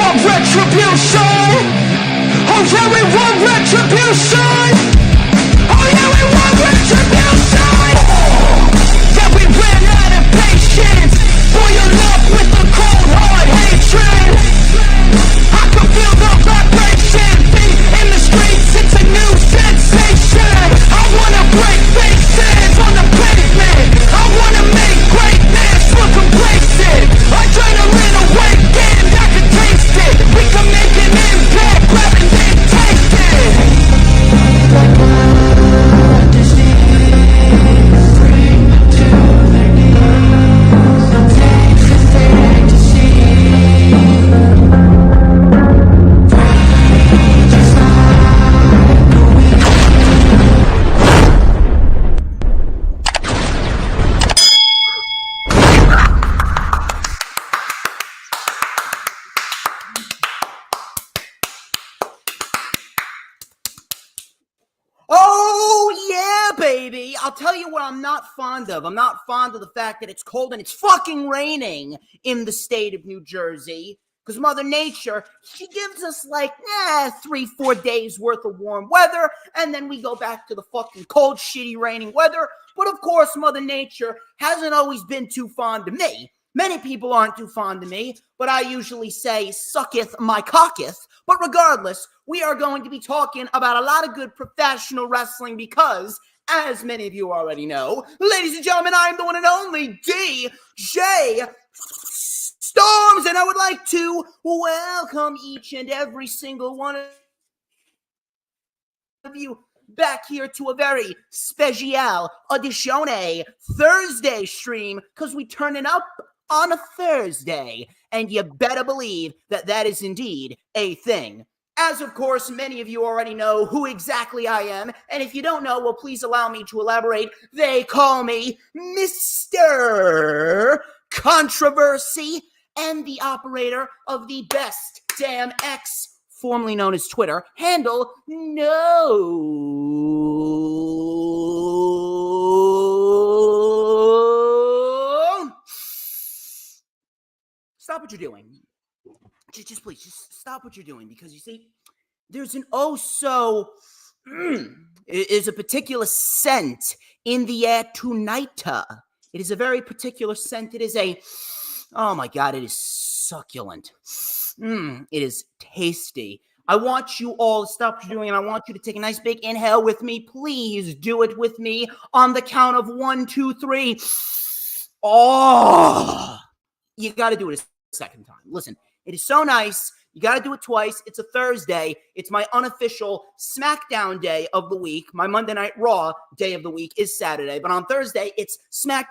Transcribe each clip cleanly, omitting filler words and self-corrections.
want retribution. Oh yeah, we want retribution. Oh yeah, we want retribution. Yeah, we ran out of patience. Boil up with the cold hard hatred. I can feel the vibration. Beat in the streets, it's a new sensation. I wanna break faces on the pavement. I wanna make greatness look complacent. Adrenaline awakened, I can taste it. We can make an impact, grab it and taste it. I'll tell you what I'm not fond of. I'm not fond of the fact that it's cold and it's fucking raining in the state of New Jersey. Because Mother Nature, she gives us like 3-4 days worth of warm weather. And then we go back to the fucking cold, shitty, raining weather. But of course, Mother Nature hasn't always been too fond of me. Many people aren't too fond of me. But I usually say, sucketh my cocketh. But regardless, we are going to be talking about a lot of good professional wrestling because, as many of you already know, ladies and gentlemen, I am the one and only DJ Storms, and I would like to welcome each and every single one of you back here to a very special Audizione Thursday stream, because we turning up on a Thursday, and you better believe that that is indeed a thing. As, of course, many of you already know who exactly I am, and if you don't know, well, please allow me to elaborate. They call me Mr. Controversy and the operator of the Best Damn X, formerly known as Twitter, handle no. Stop what you're doing. Just please, just stop what you're doing, because you see, there's an is a particular scent in the air tonight. It is a very particular scent. It is oh my God, it is succulent. It is tasty. I want you all to stop what you're doing, and I want you to take a nice big inhale with me. Please do it with me on the count of 1, 2, 3. Oh, you got to do it a second time. Listen. It is so nice. You got to do it twice. It's a Thursday. It's my unofficial SmackDown day of the week. My Monday Night Raw day of the week is Saturday. But on Thursday, it's Smack.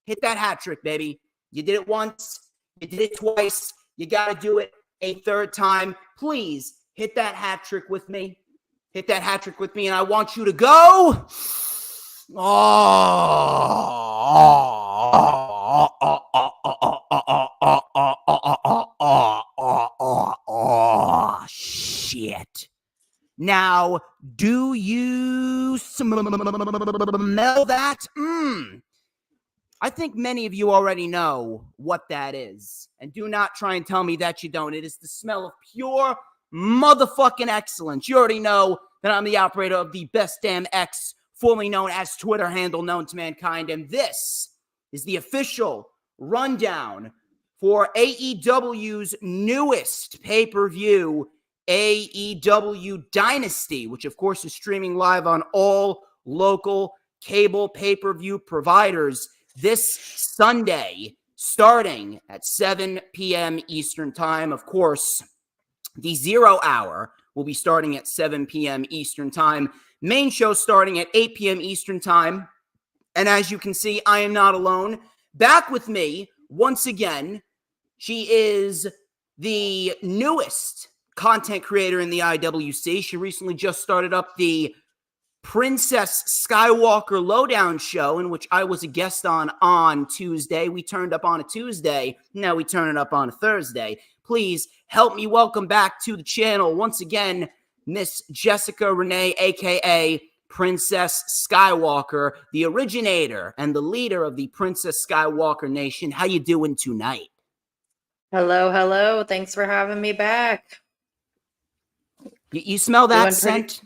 Hit that hat trick, baby. You did it once. You did it twice. You got to do it a third time. Please hit that hat trick with me. Hit that hat trick with me, and I want you to go. Oh, shit. Now, do you smell that? I think many of you already know what that is. And do not try and tell me that you don't. It is the smell of pure motherfucking excellence. You already know that I'm the operator of the Best Damn X, formerly known as Twitter handle known to mankind, and this is the official rundown for AEW's newest pay-per-view, AEW Dynasty, which of course is streaming live on all local cable pay-per-view providers this Sunday, starting at 7 p.m. Eastern Time. Of course, the 0 hour will be starting at 7 p.m. Eastern Time. Main show starting at 8 p.m. Eastern Time. And as you can see, I am not alone. Back with me, once again, she is the newest content creator in the IWC. She recently just started up the Princess Skywalker Lowdown show, in which I was a guest on Tuesday. We turned up on a Tuesday. Now we turn it up on a Thursday. Please help me welcome back to the channel once again, Miss Jessica Rene, a.k.a. Princess Skywalker, the originator and the leader of the Princess Skywalker Nation. How you doing tonight? Hello, hello. Thanks for having me back. You smell that scent?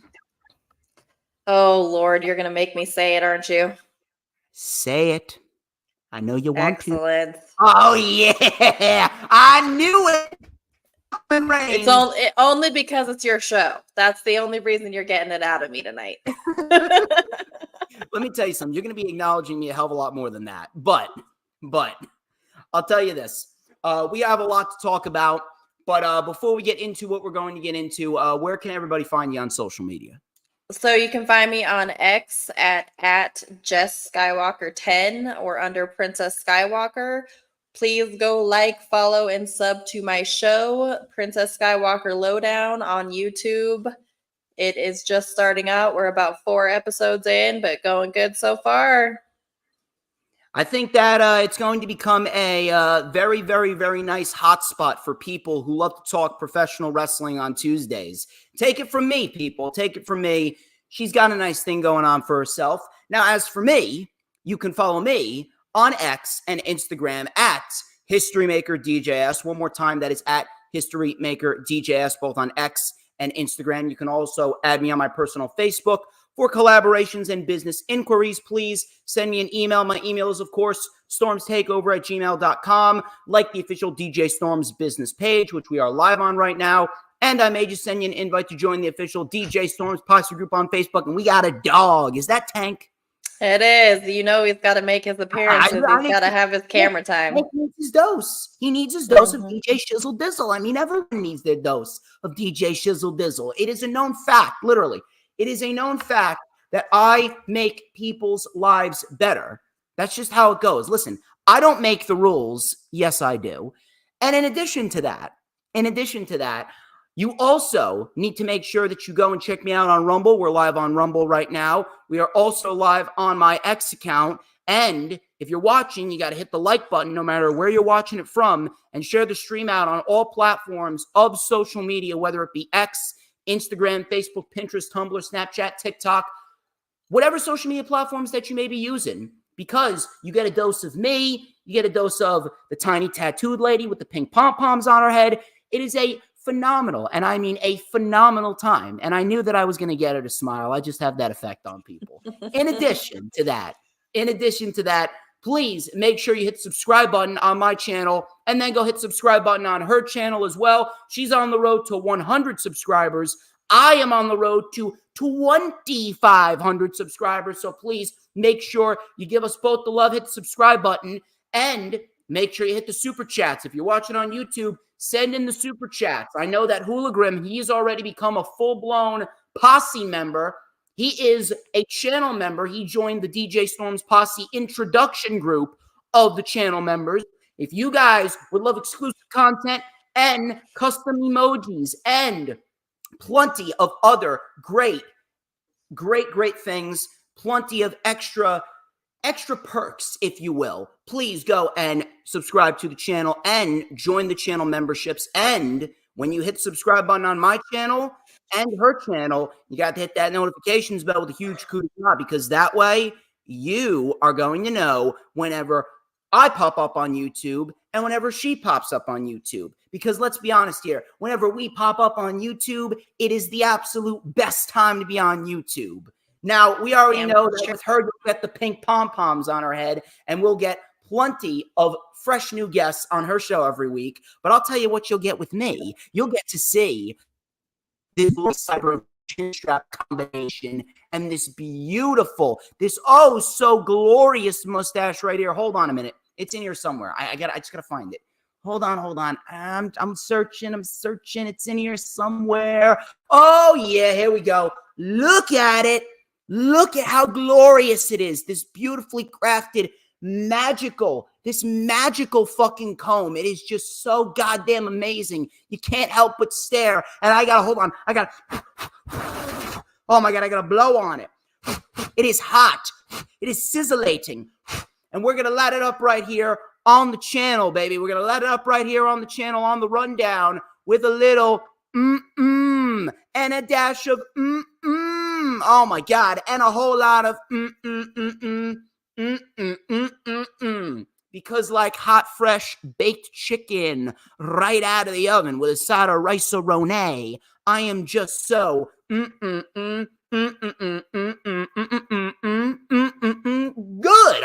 Oh, Lord, you're going to make me say it, aren't you? Say it. I know you want to. Excellent. Oh, yeah. I knew it. It's only because it's your show. That's the only reason you're getting it out of me tonight. Let me tell you something. You're going to be acknowledging me a hell of a lot more than that. But I'll tell you this. We have a lot to talk about. But before we get into what we're going to get into, where can everybody find you on social media? So you can find me on X at Jess Skywalker 10 or under Princess Skywalker. Please go like, follow, and sub to my show, Princess Skywalker Lowdown on YouTube. It is just starting out. We're about 4 episodes in, but going good so far. I think that it's going to become a very, very, very nice hotspot for people who love to talk professional wrestling on Tuesdays. Take it from me, people. Take it from me. She's got a nice thing going on for herself. Now, as for me, you can follow me on X and Instagram at HistoryMakerDJS. One more time, that is at HistoryMakerDJS, both on X and Instagram. You can also add me on my personal Facebook. For collaborations and business inquiries, please send me an email. My email is, of course, stormstakeover@gmail.com. Like the official DJ Storms business page, which we are live on right now. And I may just send you an invite to join the official DJ Storms posse group on Facebook. And we got a dog. Is that Tank? It is. You know he's got to make his appearances. He's got to have his camera time. He needs his dose. He needs his dose of DJ Shizzle Dizzle. I mean, everyone needs their dose of DJ Shizzle Dizzle. It is a known fact, literally. It is a known fact that I make people's lives better. That's just how it goes. Listen, I don't make the rules. Yes, I do. And in addition to that, you also need to make sure that you go and check me out on Rumble. We're live on Rumble right now. We are also live on my X account. And if you're watching, you got to hit the like button no matter where you're watching it from, and share the stream out on all platforms of social media, whether it be X, Instagram, Facebook, Pinterest, Tumblr, Snapchat, TikTok, whatever social media platforms that you may be using, because you get a dose of me, you get a dose of the tiny tattooed lady with the pink pom-poms on her head. It is a phenomenal, and I mean a phenomenal time, and I knew that I was going to get her to smile. I just have that effect on people. In addition to that, please make sure you hit the subscribe button on my channel, and then go hit subscribe button on her channel as well. She's on the road to 100 subscribers. I am on the road to 2,500 subscribers. So please make sure you give us both the love, hit the subscribe button, and make sure you hit the super chats. If you're watching on YouTube, send in the super chats. I know that Hoolagrim, he's already become a full-blown posse member. He is a channel member. He joined the DJ Storms Posse introduction group of the channel members. If you guys would love exclusive content and custom emojis and plenty of other great things, plenty of extra perks, if you will, please go and subscribe to the channel and join the channel memberships. And when you hit the subscribe button on my channel and her channel, you got to hit that notifications bell with a huge coup de grace, because that way you are going to know whenever I pop up on YouTube and whenever she pops up on YouTube. Because let's be honest here, whenever we pop up on YouTube, it is the absolute best time to be on YouTube. Now, we already know that with her, you'll get the pink pom-poms on her head, and we'll get plenty of fresh new guests on her show every week. But I'll tell you what you'll get with me. You'll get to see this little cyber chin strap combination and this beautiful, this oh so glorious mustache right here. Hold on a minute. It's in here somewhere. I just gotta find it. Hold on. I'm searching. It's in here somewhere. Oh yeah, here we go. Look at it. Look at how glorious it is. This beautifully crafted, magical fucking comb. It is just so goddamn amazing. You can't help but stare. And I gotta, hold on. Oh my God, I gotta blow on it. It is hot. It is sizzling. And we're gonna let it up right here on the channel, baby. We're gonna let it up right here on the channel on the rundown with a little and a dash of oh my God, and a whole lot of because like hot, fresh baked chicken right out of the oven with a side of rice or Rene, I am just so good.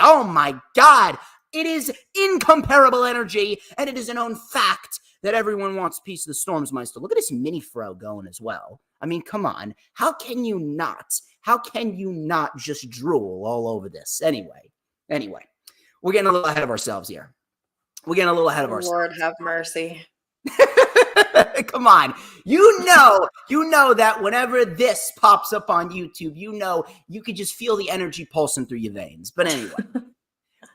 Oh my God. It is incomparable energy, and it is a known fact that everyone wants a piece of the Stormsmeister. Look at this mini fro going as well. I mean, come on. How can you not? How can you not just drool all over this? Anyway, we're getting a little ahead of ourselves here. Lord have mercy. Come on. You know that whenever this pops up on YouTube, you could just feel the energy pulsing through your veins. But anyway,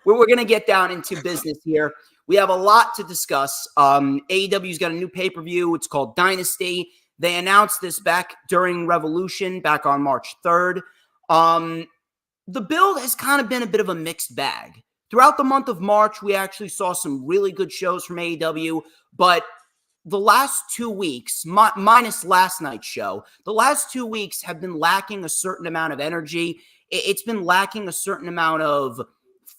we're going to get down into business here. We have a lot to discuss. AEW's got a new pay-per-view. It's called Dynasty. They announced this back during Revolution, back on March 3rd. The build has kind of been a bit of a mixed bag. Throughout the month of March, we actually saw some really good shows from AEW, but the last 2 weeks, minus last night's show, the last 2 weeks have been lacking a certain amount of energy. It's been lacking a certain amount of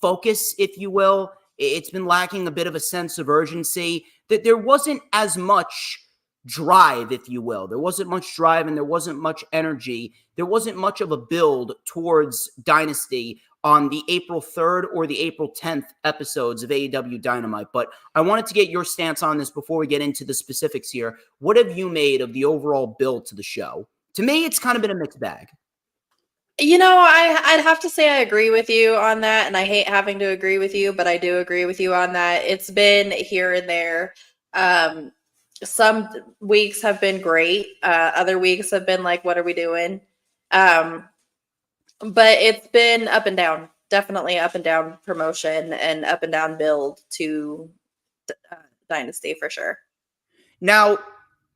focus, if you will. It's been lacking a bit of a sense of urgency. That there wasn't as much drive, if you will. There wasn't much drive and there wasn't much energy. There wasn't much of a build towards Dynasty on the April 3rd or the April 10th episodes of AEW Dynamite. But I wanted to get your stance on this before we get into the specifics here. What have you made of the overall build to the show? To me, it's kind of been a mixed bag. You know, I'd have to say I agree with you on that, and I hate having to agree with you, but I do agree with you on that. It's been here and there. Some weeks have been great. Other weeks have been like, what are we doing? But it's been up and down, definitely up and down promotion and up and down build to Dynasty for sure. Now,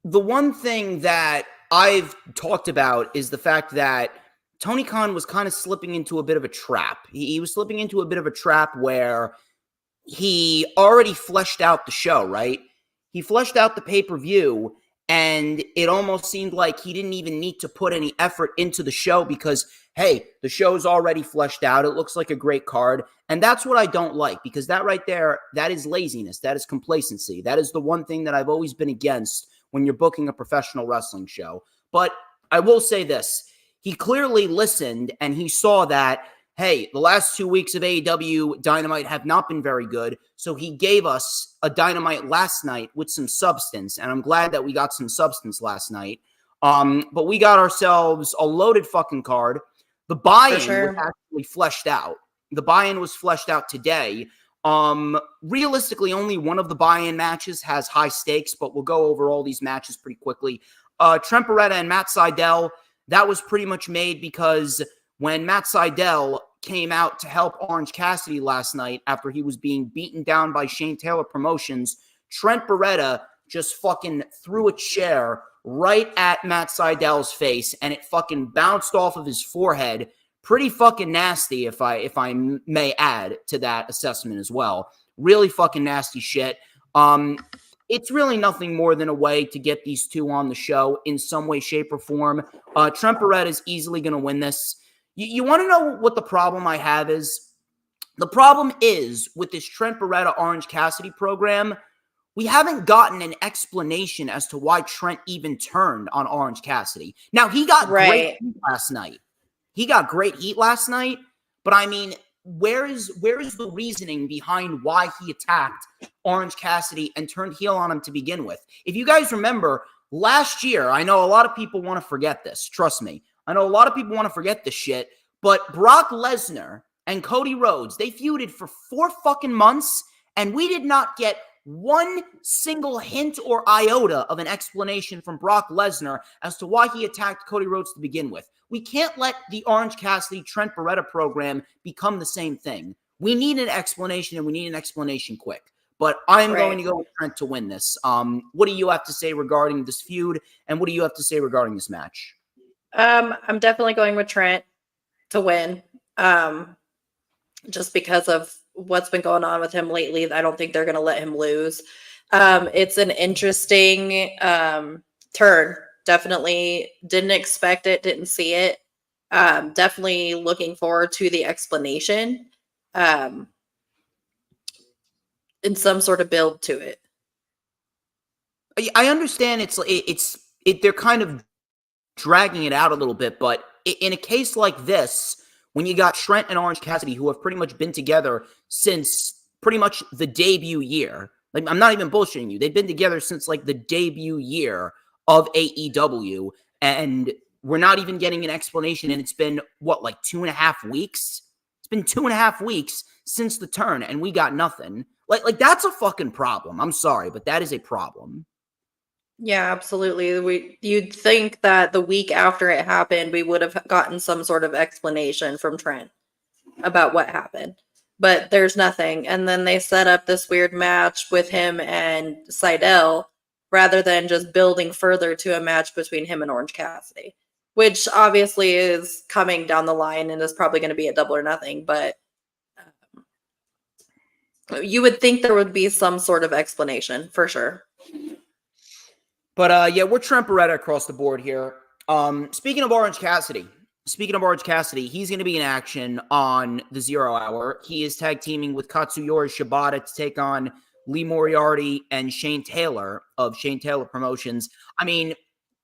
the one thing that I've talked about is the fact that Tony Khan was kind of slipping into a bit of a trap. He was slipping into a bit of a trap where he already fleshed out the show, right? He fleshed out the pay-per-view, and it almost seemed like he didn't even need to put any effort into the show because, hey, the show's already fleshed out. It looks like a great card. And that's what I don't like, because that right there, that is laziness. That is complacency. That is the one thing that I've always been against when you're booking a professional wrestling show. But I will say this. He clearly listened and he saw that, hey, the last 2 weeks of AEW Dynamite have not been very good. So he gave us a Dynamite last night with some substance. And I'm glad that we got some substance last night. But we got ourselves a loaded fucking card. The buy-in was actually fleshed out. The buy-in was fleshed out today. Realistically, only one of the buy-in matches has high stakes, but we'll go over all these matches pretty quickly. Trent Beretta and Matt Sydal, that was pretty much made because when Matt Sydal came out to help Orange Cassidy last night after he was being beaten down by Shane Taylor Promotions, Trent Beretta just fucking threw a chair right at Matt Sydal's face, and it fucking bounced off of his forehead. Pretty fucking nasty, if I may add to that assessment as well. Really fucking nasty shit. It's really nothing more than a way to get these two on the show in some way, shape, or form. Trent Beretta is easily going to win this. You want to know what the problem I have is? The problem is with this Trent Beretta Orange Cassidy program, we haven't gotten an explanation as to why Trent even turned on Orange Cassidy. Now, he got great heat last night. But I mean, where is the reasoning behind why he attacked Orange Cassidy and turned heel on him to begin with? If you guys remember, last year, I know a lot of people want to forget this. Trust me. I know a lot of people want to forget this shit. But Brock Lesnar and Cody Rhodes, they feuded for 4 fucking months, and we did not get one single hint or iota of an explanation from Brock Lesnar as to why he attacked Cody Rhodes to begin with. We can't let the Orange Cassidy Trent Beretta program become the same thing. We need an explanation, and we need an explanation quick. But I'm going to go with Trent to win this. What do you have to say regarding this feud, and what do you have to say regarding this match? I'm definitely going with Trent to win. Just because of what's been going on with him lately. I don't think they're going to let him lose. It's an interesting turn. Definitely didn't expect it, didn't see it. Definitely looking forward to the explanation in some sort of build to it. I understand they're kind of dragging it out a little bit, but in a case like this, when you got Trent and Orange Cassidy, who have pretty much been together since pretty much the debut year, like I'm not even bullshitting you, they've been together since like the debut year of AEW, and we're not even getting an explanation, and it's been, what, like 2.5 weeks? It's been 2.5 weeks since the turn, and we got nothing. Like that's a fucking problem. I'm sorry, but that is a problem. Yeah, absolutely. You'd think that the week after it happened, we would have gotten some sort of explanation from Trent about what happened. But there's nothing. And then they set up this weird match with him and Seidel rather than just building further to a match between him and Orange Cassidy, which obviously is coming down the line and is probably going to be a Double or Nothing. But you would think there would be some sort of explanation for sure. But yeah, we're Trent Beretta across the board here. Speaking of Orange Cassidy, he's going to be in action on the 0 Hour. He is tag teaming with Katsuyori Shibata to take on Lee Moriarty and Shane Taylor of Shane Taylor Promotions. I mean,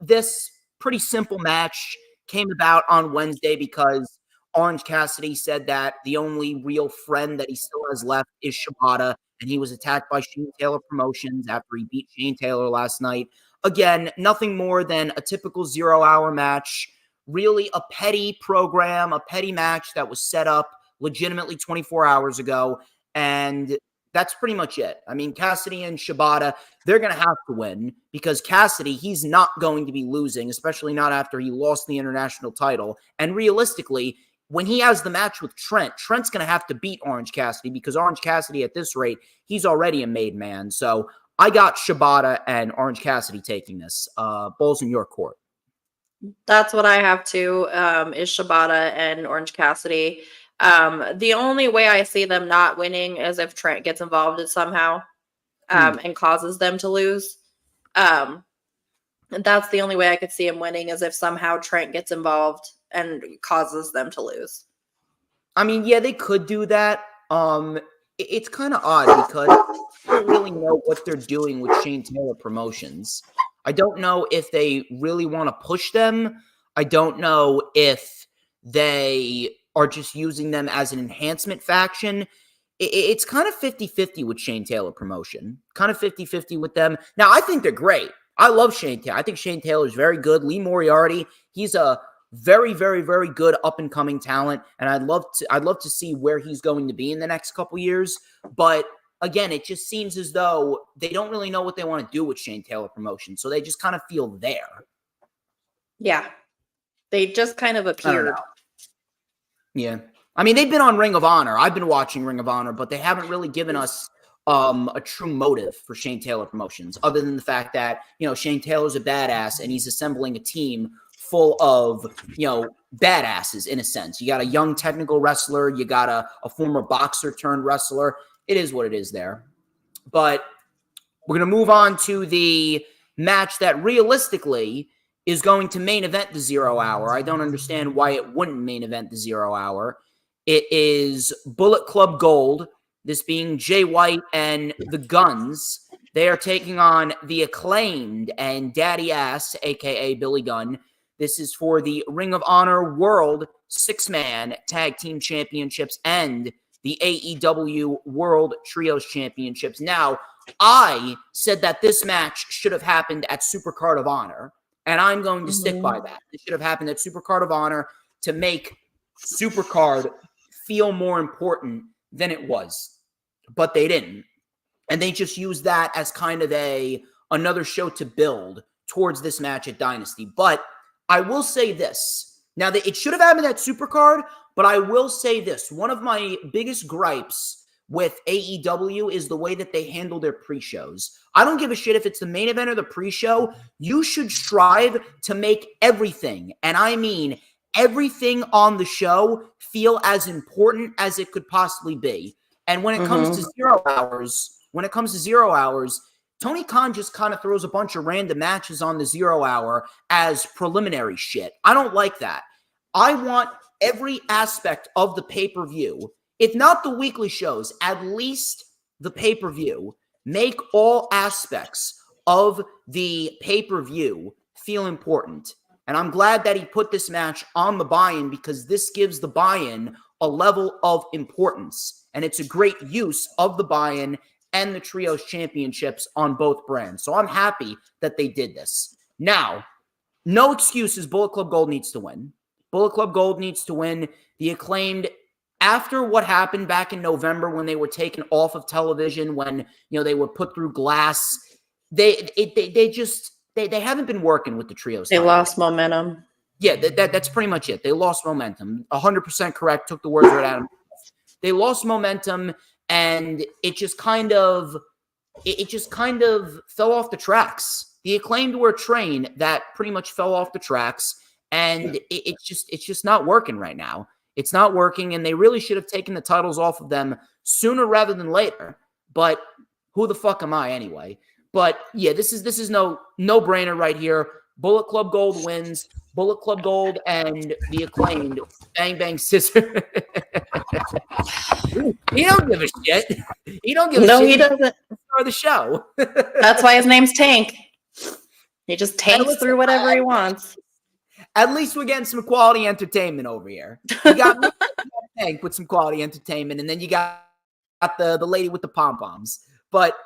this pretty simple match came about on Wednesday because Orange Cassidy said that the only real friend that he still has left is Shibata, and he was attacked by Shane Taylor Promotions after he beat Shane Taylor last night. Again, nothing more than a typical 0 Hour match, really a petty program, a petty match that was set up legitimately 24 hours ago, and that's pretty much it. I mean, Cassidy and Shibata, they're going to have to win because Cassidy, he's not going to be losing, especially not after he lost the international title. And realistically, when he has the match with Trent, Trent's going to have to beat Orange Cassidy because Orange Cassidy at this rate, he's already a made man. So I got Shibata and Orange Cassidy taking this. Ball's in your court. That's what I have too, is Shibata and Orange Cassidy. The only way I see them not winning is if Trent gets involved somehow and causes them to lose. And that's the only way I could see him winning is if somehow Trent gets involved and causes them to lose. I mean, yeah, they could do that. It's kind of odd because I don't really know what they're doing with Shane Taylor Promotions. I don't know if they really want to push them. I don't know if they are just using them as an enhancement faction. It's kind of 50-50 with Shane Taylor Promotion. Kind of 50-50 with them. Now, I think they're great. I love Shane Taylor. I think Shane Taylor is very good. Lee Moriarty, he's a very, very, very good up-and-coming talent, and I'd love to see where he's going to be in the next couple years. But again, it just seems as though they don't really know what they want to do with Shane Taylor Promotion, so they just kind of feel there. Yeah, they just kind of appeared. Yeah, I mean, they've been on Ring of Honor. I've been watching Ring of Honor, but they haven't really given us a true motive for Shane Taylor Promotions, other than the fact that, you know, Shane Taylor's a badass and he's assembling a team full of, you know, badasses in a sense. You got a young technical wrestler, you got a former boxer turned wrestler. It is what it is there. But we're going to move on to the match that realistically is going to main event the 0 Hour. I don't understand why it wouldn't main event the 0 Hour. It is Bullet Club Gold, this being Jay White and the Guns. They are taking on the Acclaimed and Daddy Ass, a.k.a. Billy Gunn. This is for the Ring of Honor World 6-Man Tag Team Championships and the AEW World Trios Championships. Now, I said that this match should have happened at Supercard of Honor, and I'm going to stick by that. It should have happened at Supercard of Honor to make Supercard feel more important than it was. But they didn't. And they just used that as kind of another show to build towards this match at Dynasty. But I will say this. Now, it should have happened at Supercard, but I will say this. One of my biggest gripes with AEW is the way that they handle their pre-shows. I don't give a shit if it's the main event or the pre-show. You should strive to make everything, and I mean everything on the show, feel as important as it could possibly be. And when it comes to 0 hours, Tony Khan just kind of throws a bunch of random matches on the 0 Hour as preliminary shit. I don't like that. I want every aspect of the pay-per-view, if not the weekly shows, at least the pay-per-view, make all aspects of the pay-per-view feel important. And I'm glad that he put this match on the buy-in because this gives the buy-in a level of importance. And it's a great use of the buy-in and the Trios Championships on both brands. So I'm happy that they did this. Now, no excuses. Bullet Club Gold needs to win. Bullet Club Gold needs to win. The Acclaimed, after what happened back in November when they were taken off of television, when they were put through glass, they haven't been working with the Trios. They lost momentum. Yeah, that's pretty much it. They lost momentum. 100% correct. Took the words right out of them. They lost momentum, and it just kind of fell off the tracks. The Acclaimed were a train that pretty much fell off the tracks, and it's just not working right now. It's not working, and they really should have taken the titles off of them sooner rather than later. But who the fuck am I anyway? But yeah, this is no brainer right here. Bullet Club Gold wins. Bullet Club Gold and the Acclaimed. Bang bang scissor. He don't give a shit. He don't give a shit. No, he doesn't. For the show. That's why his name's Tank. He just tanks through whatever he wants. At least we're getting some quality entertainment over here. You got Tank with some quality entertainment, and then you got the lady with the pom-poms. But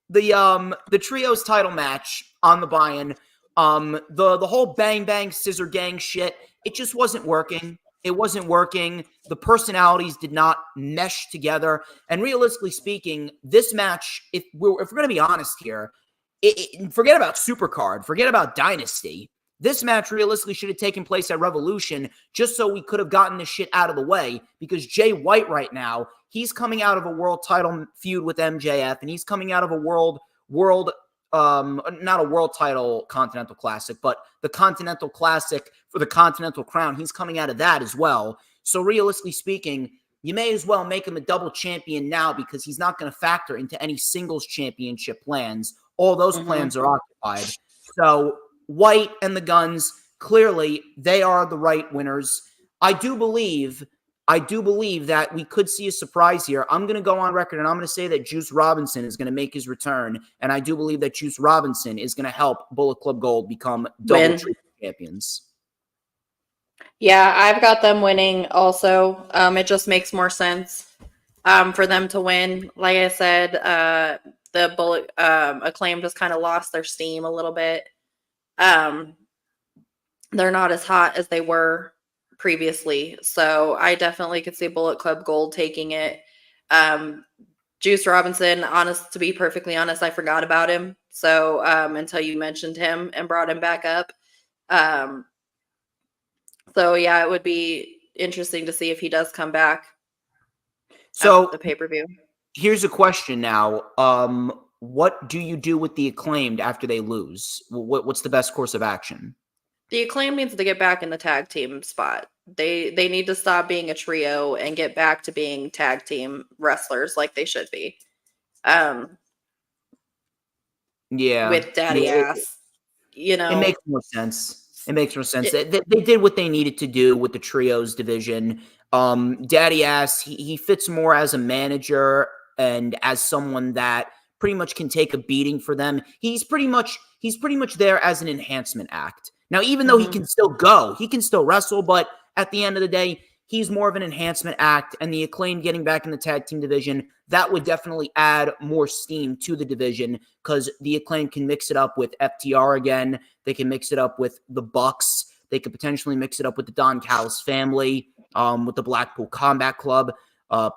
the trios title match on the buy-in, the whole bang bang scissor gang shit, it just wasn't working. It wasn't working. The personalities did not mesh together. And realistically speaking, this match, if we're going to be honest here, forget about Supercard, forget about Dynasty. This match realistically should have taken place at Revolution just so we could have gotten this shit out of the way, because Jay White right now, he's coming out of a world title feud with MJF, and he's coming out of a not a world title Continental Classic, but the Continental Classic for the Continental Crown. He's coming out of that as well. So realistically speaking, you may as well make him a double champion now, because he's not going to factor into any singles championship plans. All those plans are occupied. So White and the Guns, clearly they are the right winners. I do believe that we could see a surprise here. I'm going to go on record and I'm going to say that Juice Robinson is going to make his return. And I do believe that Juice Robinson is going to help Bullet Club Gold become double champions. Yeah, I've got them winning also. It just makes more sense for them to win. Like I said, the Bullet Acclaim just kind of lost their steam a little bit. They're not as hot as they were previously. So I definitely could see Bullet Club Gold taking it. Juice Robinson, to be perfectly honest, I forgot about him. So until you mentioned him and brought him back up. So yeah, it would be interesting to see if he does come back. So the pay-per-view. Here's a question now. What do you do with the Acclaimed after they lose? What's the best course of action? The Acclaim needs to get back in the tag team spot. They need to stop being a trio and get back to being tag team wrestlers like they should be. Yeah. With Daddy Ass. It makes more sense. It makes more sense. They did what they needed to do with the trios division. Daddy Ass, he fits more as a manager and as someone that pretty much can take a beating for them. He's pretty much there as an enhancement act. Now, even though he can still go, he can still wrestle, but at the end of the day, he's more of an enhancement act, and the Acclaim getting back in the tag team division, that would definitely add more steam to the division, because the Acclaim can mix it up with FTR again. They can mix it up with the Bucks. They could potentially mix it up with the Don Callis family, with the Blackpool Combat Club,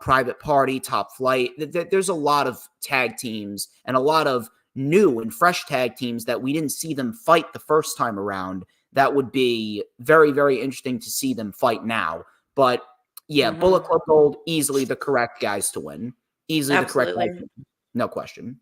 Private Party, Top Flight. There's a lot of tag teams and a lot of new and fresh tag teams that we didn't see them fight the first time around. That would be very, very interesting to see them fight now. But yeah, Bullet Club Gold, easily the correct guys to win. Easily Absolutely. the correct guys to win. No question.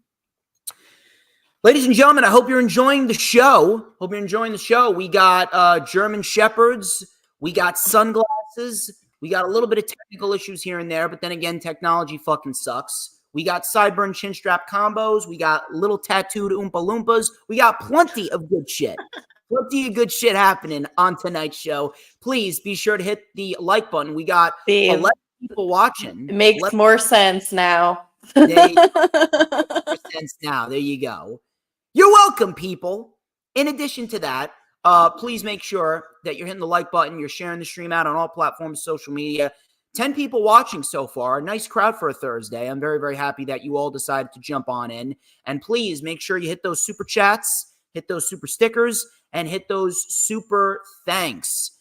Ladies and gentlemen, I hope you're enjoying the show. We got German Shepherds. We got sunglasses. We got a little bit of technical issues here and there, but then again, technology fucking sucks. We got sideburn chin strap combos. We got little tattooed Oompa Loompas. We got plenty of good shit. Plenty of good shit happening on tonight's show. Please be sure to hit the like button. We got See, 11 people watching. it makes more sense now. Makes more sense now. There you go. You're welcome, people. In addition to that, please make sure that you're hitting the like button. You're sharing the stream out on all platforms, social media. 10 people watching so far. Nice crowd for a Thursday. I'm very, very happy that you all decided to jump on in. And please make sure you hit those super chats, hit those super stickers, and hit those super thanks.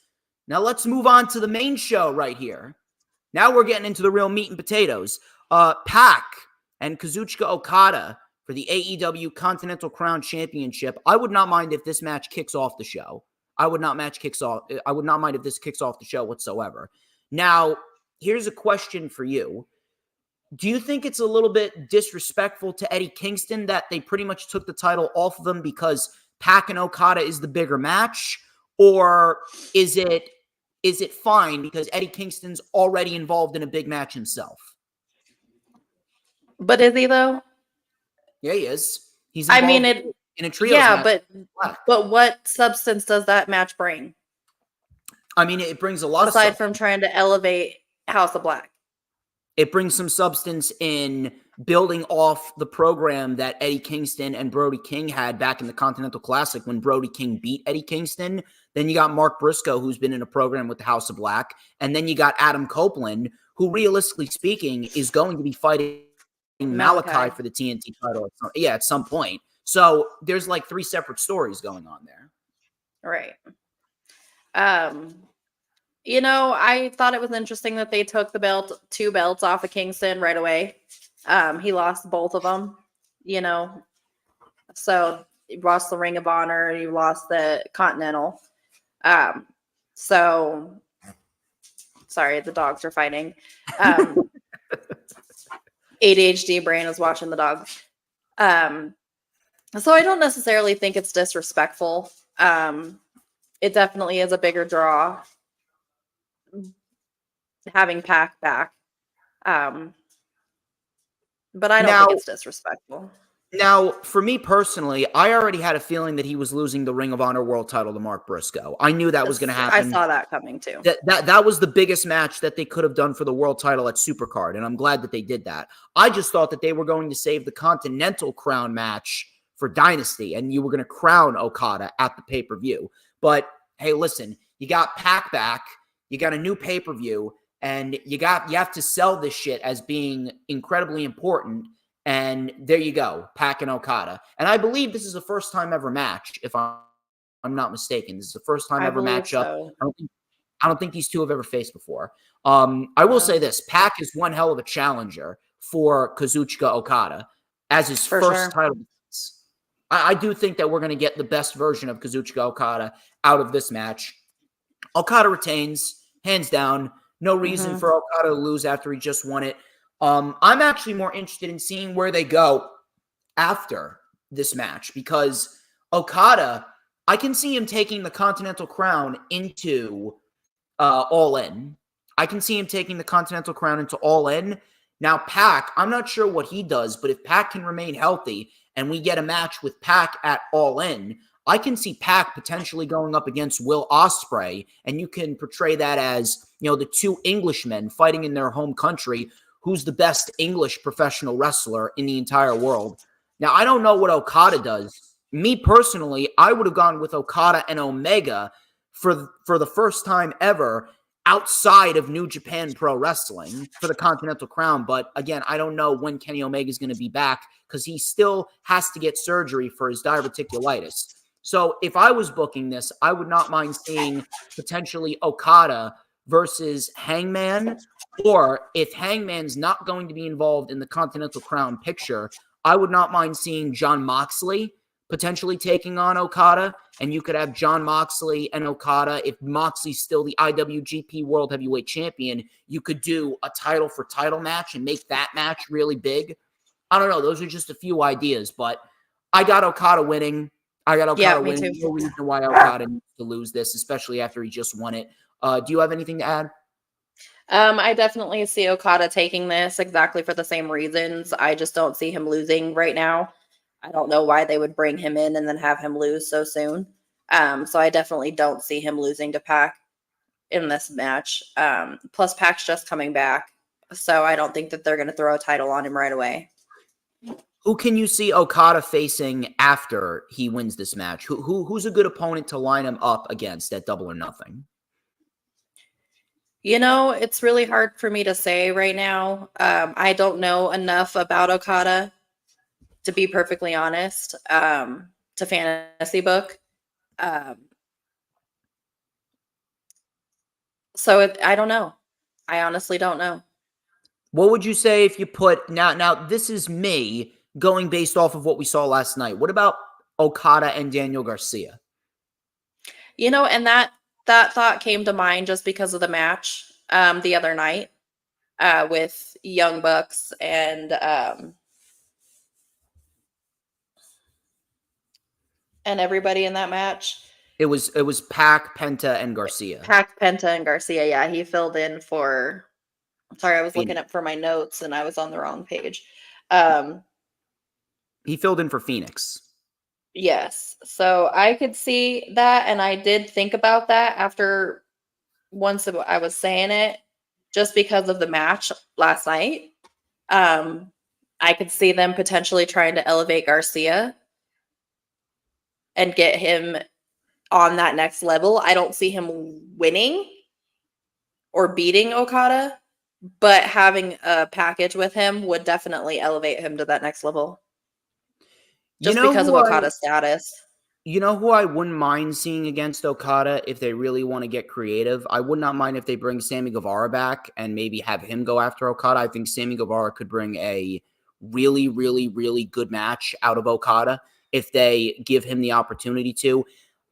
Now let's move on to the main show right here. Now we're getting into the real meat and potatoes. Pac and Kazuchika Okada for the AEW Continental Crown Championship. I would not mind if this match kicks off the show. I would not mind if this kicks off the show whatsoever. Now, here's a question for you. Do you think it's a little bit disrespectful to Eddie Kingston that they pretty much took the title off of him because Pac and Okada is the bigger match? Or is it fine because Eddie Kingston's already involved in a big match himself? But is he though? Yeah, he is. He's I involved mean, in a trio match. But what substance does that match bring? I mean, it brings a lot aside from trying to elevate House of Black. It brings some substance in building off the program that Eddie Kingston and Brody King had back in the Continental Classic when Brody King beat Eddie Kingston. Then you got Mark Briscoe, who's been in a program with the House of Black. And then you got Adam Copeland, who realistically speaking is going to be fighting Malachi for the TNT title at some point. So there's like 3 separate stories going on there. Right. I thought it was interesting that they took the 2 belts off of Kingston right away. He lost both of them, so he lost the Ring of Honor, he lost the Continental. So sorry, the dogs are fighting. ADHD brain is watching the dog. So I don't necessarily think it's disrespectful. It definitely is a bigger draw having Pac back. But I don't think it's disrespectful. Now, for me personally, I already had a feeling that he was losing the Ring of Honor World title to Mark Briscoe. I knew that was going to happen. I saw that coming too. That was the biggest match that they could have done for the world title at Supercard, and I'm glad that they did that. I just thought that they were going to save the Continental Crown match for Dynasty, and you were going to crown Okada at the pay-per-view. But, hey, listen, you got Pac back, you got a new pay-per-view, and you have to sell this shit as being incredibly important. And there you go, Pac and Okada. And I believe this is a first time ever match, if I'm not mistaken. This is the first time ever matchup. So. I don't think these two have ever faced before. I will say this, Pac is one hell of a challenger for Kazuchika Okada as his first title. I do think that we're going to get the best version of Kazuchika Okada out of this match. Okada retains, hands down. No reason for Okada to lose after he just won it. I'm actually more interested in seeing where they go after this match because Okada, I can see him taking the Continental Crown into All In. I can see him taking the Continental Crown into All In. Now, Pac, I'm not sure what he does, but if Pac can remain healthy and we get a match with Pac at All In, I can see Pac potentially going up against Will Ospreay, and you can portray that as, the 2 Englishmen fighting in their home country. Who's the best English professional wrestler in the entire world? Now, I don't know what Okada does. Me personally, I would have gone with Okada and Omega for the first time ever outside of New Japan Pro Wrestling for the Continental Crown. But again, I don't know when Kenny Omega is going to be back because he still has to get surgery for his diverticulitis. So if I was booking this, I would not mind seeing potentially Okada versus Hangman, or if Hangman's not going to be involved in the Continental Crown picture, I would not mind seeing Jon Moxley potentially taking on Okada, and you could have Jon Moxley and Okada. If Moxley's still the IWGP World Heavyweight Champion, you could do a title for title match and make that match really big. I don't know. Those are just a few ideas, but I got Okada winning. Winning. No reason why Okada needs to lose this, especially after he just won it. Do you have anything to add? I definitely see Okada taking this exactly for the same reasons. I just don't see him losing right now. I don't know why they would bring him in and then have him lose so soon. So I definitely don't see him losing to Pac in this match. Plus, Pac's just coming back, so I don't think that they're going to throw a title on him right away. Who can you see Okada facing after he wins this match? Who's a good opponent to line him up against at Double or Nothing? You know, it's really hard for me to say right now. I don't know enough about Okada, to be perfectly honest, to fantasy book. So I don't know. I honestly don't know. What would you say if you put now this is me going based off of what we saw last night. What about Okada and Daniel Garcia? You know, and that thought came to mind just because of the match the other night with Young Bucks and everybody in that match. It was Pac, Penta, and Garcia. Pac, Penta, and Garcia. Yeah, he filled in for. Sorry, I was Phoenix. looking up for my notes and I was on the wrong page. He filled in for Phoenix. Yes. So I could see that. And I did think about that after once I was saying it, just because of the match last night. I could see them potentially trying to elevate Garcia and get him on that next level. I don't see him winning or beating Okada, but having a package with him would definitely elevate him to that next level. Just because of Okada's status. You know who I wouldn't mind seeing against Okada if they really want to get creative? I would not mind if they bring Sammy Guevara back and maybe have him go after Okada. I think Sammy Guevara could bring a really, really, really good match out of Okada if they give him the opportunity to.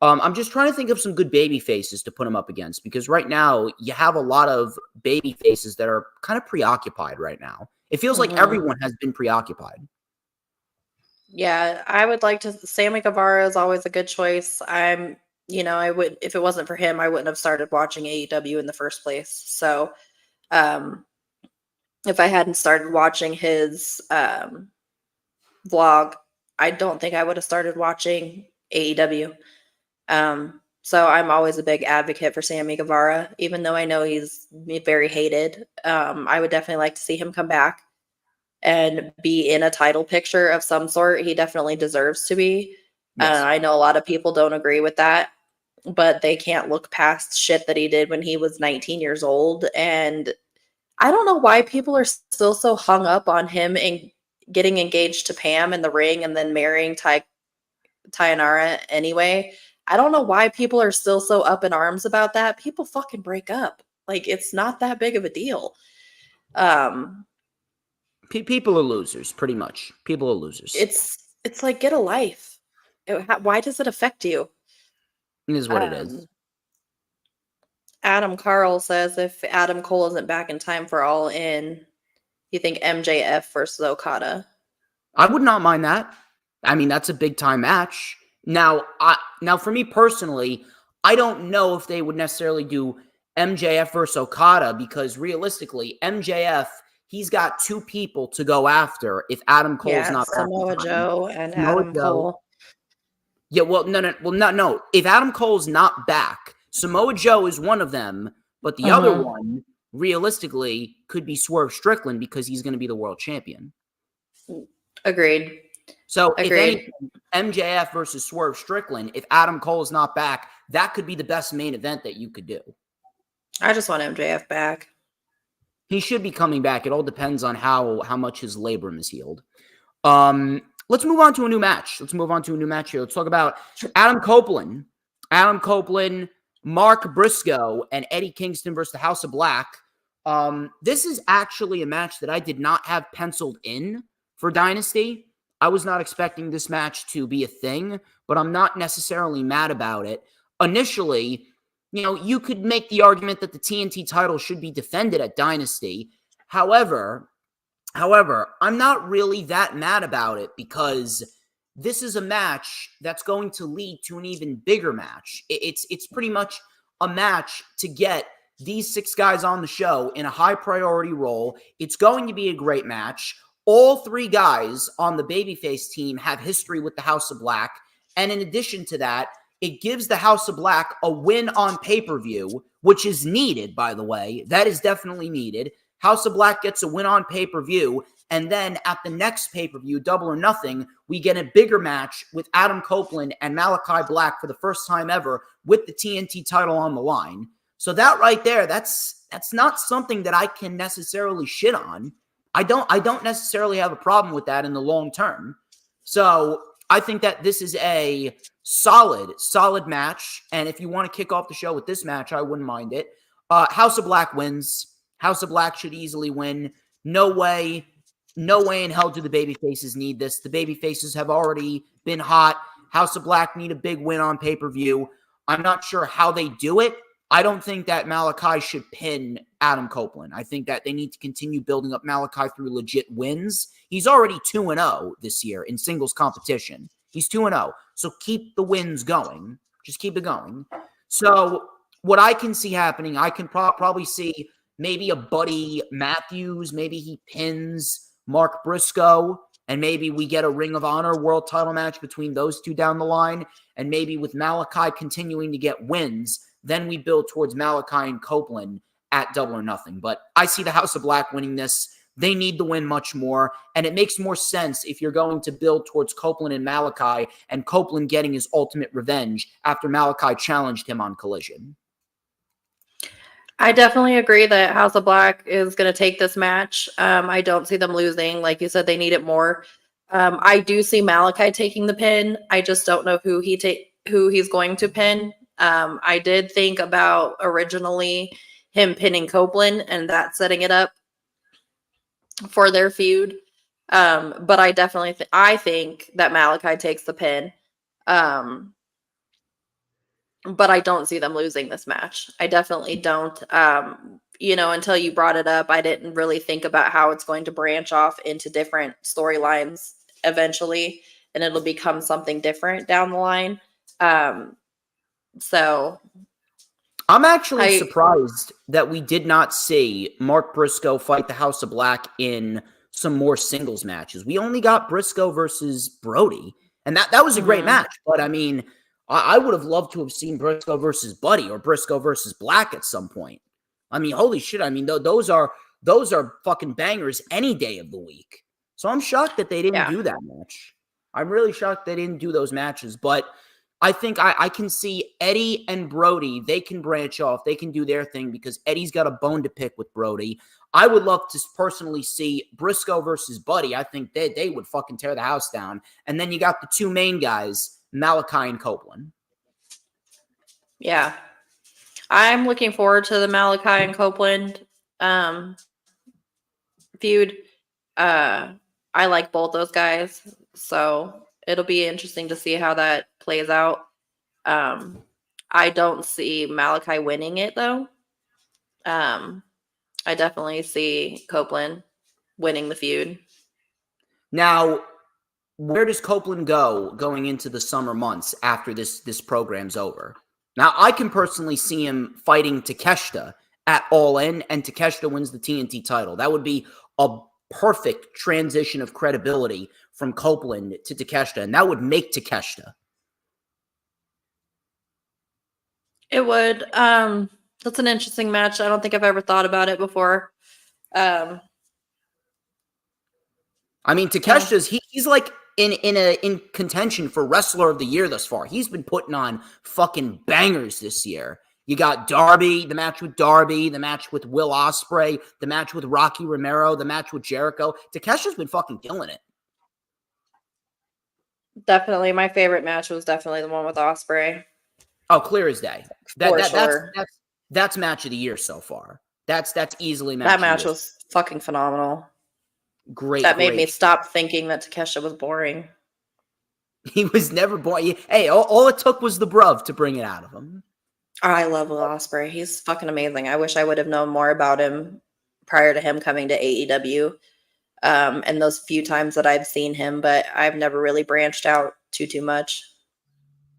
I'm just trying to think of some good baby faces to put him up against, because right now you have a lot of baby faces that are kind of preoccupied right now. It feels like everyone has been preoccupied. Yeah, I would like to. Sammy Guevara is always a good choice. I would, if it wasn't for him, I wouldn't have started watching AEW in the first place. So, if I hadn't started watching his vlog, I don't think I would have started watching AEW. So I'm always a big advocate for Sammy Guevara, even though I know he's very hated. I would definitely like to see him come back and be in a title picture of some sort. He definitely deserves to be. Yes. I know a lot of people don't agree with that, but they can't look past shit that he did when he was 19 years old. And I don't know why people are still so hung up on him and getting engaged to Pam in the ring and then marrying Tayanara anyway. I don't know why people are still so up in arms about that. People fucking break up. Like, it's not that big of a deal. People are losers, pretty much. People are losers. It's like, get a life. Why does it affect you? It is what it is. Adam Carl says if Adam Cole isn't back in time for All In, you think MJF versus Okada? I would not mind that. I mean, that's a big time match. Now for me personally, I don't know if they would necessarily do MJF versus Okada, because realistically, MJF, he's got two people to go after if Adam Cole's not back. Samoa Joe and Adam Cole. Yeah, no. If Adam Cole's not back, Samoa Joe is one of them, but the other one, realistically, could be Swerve Strickland, because he's going to be the world champion. Agreed. So if anything, MJF versus Swerve Strickland, if Adam Cole is not back, that could be the best main event that you could do. I just want MJF back. He should be coming back. It all depends on how much his labrum is healed. Let's move on to a new match. Here. Let's talk about Adam Copeland, Mark Briscoe, and Eddie Kingston versus the House of Black. This is actually a match that I did not have penciled in for Dynasty. I was not expecting this match to be a thing, but I'm not necessarily mad about it. Initially, you could make the argument that the TNT title should be defended at Dynasty. However, I'm not really that mad about it, because this is a match that's going to lead to an even bigger match. It's pretty much a match to get these 6 guys on the show in a high priority role. It's going to be a great match. All 3 guys on the babyface team have history with the House of Black. And in addition to that, it gives the House of Black a win on pay-per-view, which is needed, by the way. That is definitely needed. House of Black gets a win on pay-per-view, and then at the next pay-per-view, Double or Nothing, we get a bigger match with Adam Copeland and Malachi Black for the first time ever with the TNT title on the line. So that right there, that's not something that I can necessarily shit on. I don't necessarily have a problem with that in the long term. So I think that this is a solid match. And if you want to kick off the show with this match, I wouldn't mind it. House of Black wins. House of Black should easily win. No way in hell do the babyfaces need this. The babyfaces have already been hot. House of Black need a big win on pay-per-view. I'm not sure how they do it. I don't think that Malachi should pin Adam Copeland. I think that they need to continue building up Malachi through legit wins. He's already 2-0 this year in singles competition. He's 2-0. So keep the wins going. Just keep it going. So what I can see happening, I can probably see maybe a Buddy Matthews. Maybe he pins Mark Briscoe. And maybe we get a Ring of Honor world title match between those two down the line. And maybe with Malachi continuing to get wins, then we build towards Malachi and Copeland at Double or Nothing. But I see the House of Black winning this. They need the win much more. And it makes more sense if you're going to build towards Copeland and Malachi and Copeland getting his ultimate revenge after Malachi challenged him on Collision. I definitely agree that House of Black is going to take this match. I don't see them losing. Like you said, they need it more. I do see Malachi taking the pin. I just don't know who he's going to pin. I did think about originally him pinning Copeland and that setting it up for their feud. But I definitely I think that Malachi takes the pin. But I don't see them losing this match. I definitely don't. Until you brought it up, I didn't really think about how it's going to branch off into different storylines eventually, and it'll become something different down the line. So I'm actually surprised that we did not see Mark Briscoe fight the House of Black in some more singles matches. We only got Briscoe versus Brody, and that was a great match. But I mean, I would have loved to have seen Briscoe versus Buddy or Briscoe versus Black at some point. I mean, holy shit. I mean, those are fucking bangers any day of the week. So I'm shocked that they didn't do that match. I'm really shocked they didn't do those matches. But I think I can see Eddie and Brody. They can branch off. They can do their thing because Eddie's got a bone to pick with Brody. I would love to personally see Briscoe versus Buddy. I think they would fucking tear the house down. And then you got the two main guys, Malachi and Copeland. Yeah. I'm looking forward to the Malachi and Copeland feud. I like both those guys, so it'll be interesting to see how that plays out. I don't see Malachi winning it, though. I definitely see Copeland winning the feud. Now, where does Copeland go going into the summer months after this program's over? Now, I can personally see him fighting Takeshita at All In, and Takeshita wins the TNT title. That would be a perfect transition of credibility from Copeland to Takeshita, and that would make Takeshita. It would. That's an interesting match. I don't think I've ever thought about it before. I mean, Takeshita's he's like in contention for Wrestler of the Year thus far. He's been putting on fucking bangers this year. You got Darby, the match with Darby, the match with Will Ospreay, the match with Rocky Romero, the match with Jericho. Takeshita's been fucking killing it. Definitely. My favorite match was definitely the one with Ospreay. Oh, clear as day. That's match of the year so far. That's easily match. That match was fucking phenomenal. Great. That made me stop thinking that Takeshita was boring. He was never boring. Hey, all it took was the bruv to bring it out of him. I love Will Ospreay. He's fucking amazing. I wish I would have known more about him prior to him coming to AEW. And those few times that I've seen him, but I've never really branched out too much.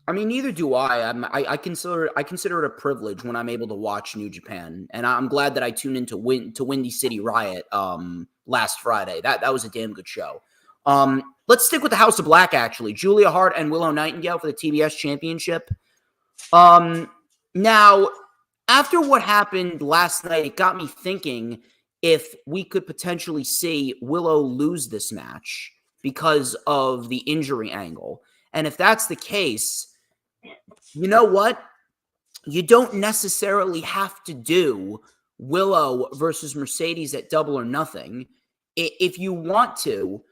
I mean, neither do I. I consider it a privilege when I'm able to watch New Japan, and I'm glad that I tuned into Windy City Riot last Friday. That was a damn good show. Let's stick with the House of Black, actually. Julia Hart and Willow Nightingale for the TBS Championship. Now, after what happened last night, it got me thinking if we could potentially see Willow lose this match because of the injury angle. And if that's the case, you know what? You don't necessarily have to do Willow versus Mercedes at Double or Nothing. If you want to,